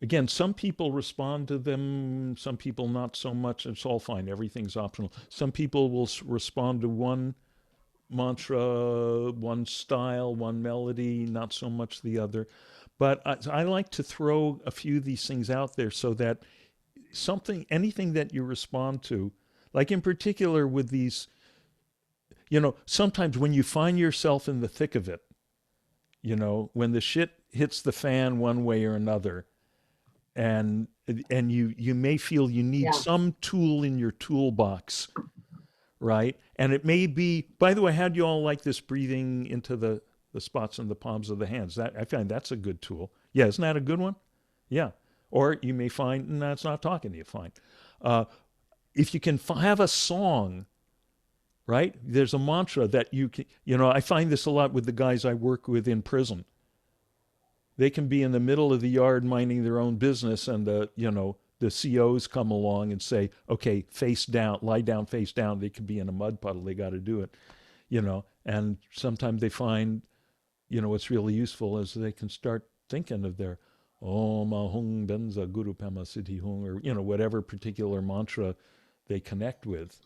again, some people respond to them, some people not so much. It's all fine. Everything's optional. Some people will respond to one mantra, one style, one melody, not so much the other. But I like to throw a few of these things out there so that anything that you respond to, like in particular with these, sometimes when you find yourself in the thick of it, when the shit hits the fan one way or another, and you may feel you need Yeah. some tool in your toolbox, right? And it may be, by the way, how do you all like this breathing into the spots in the palms of the hands? That I find that's a good tool. Yeah, isn't that a good one? Yeah. Or you may find, no, it's not talking to you. Fine. If you can have a song, right? There's a mantra that you can, I find this a lot with the guys I work with in prison. They can be in the middle of the yard minding their own business, and the COs come along and say, okay, face down, lie down, face down. They could be in a mud puddle. They got to do it, and sometimes they find, what's really useful is they can start thinking of their Om Ahung Benza Guru Pema Siddhi Hung, or, whatever particular mantra they connect with.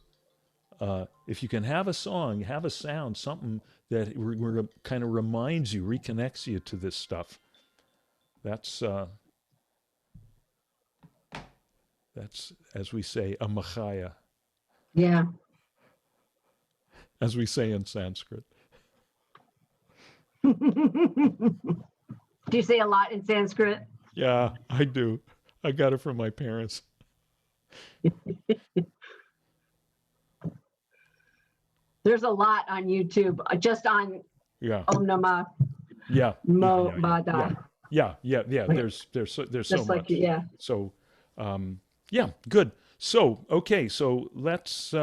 If you can have a song, have a sound, something that kind of reminds you, reconnects you to this stuff, that's as we say, a machaya, Yeah. as we say in Sanskrit. Do you say a lot in Sanskrit? Yeah, I do. I got it from my parents. There's a lot on YouTube, just on Yeah, Om Namah yeah, Mo yeah, Bada. yeah. Like, There's so just like, much. yeah. So, yeah, good. So, okay, so let's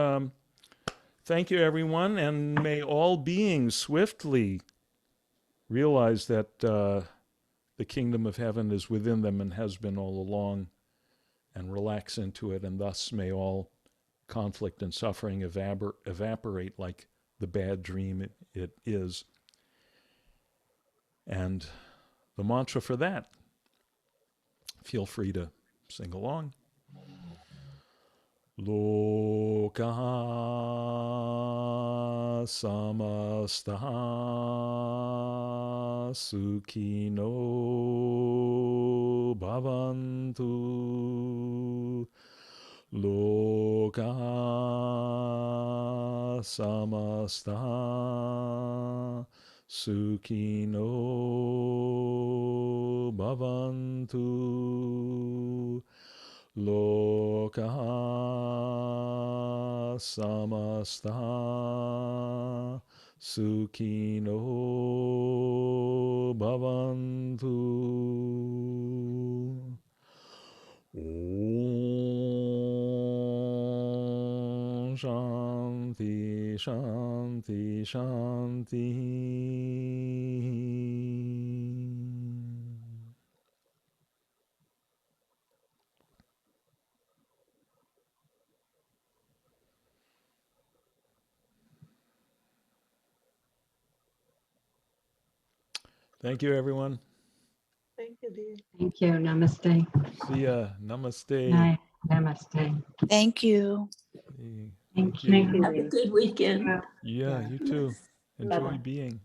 thank you, everyone, and may all beings swiftly realize that the kingdom of heaven is within them and has been all along, and relax into it, and thus may all conflict and suffering evaporate like the bad dream it is. And the mantra for that, feel free to sing along. Lokaha samastaha sukhino bhavantu. Lokaha samastaha sukhino bhavantu. lokaha samasta sukhino bhavantu. Om Shanti Shanti Shanti. Thank you, everyone. Thank you. Namaste. See ya. Namaste. Night. Namaste. Thank you. Thank Thank you. you. Have a good weekend. Yeah, you too. Enjoy being.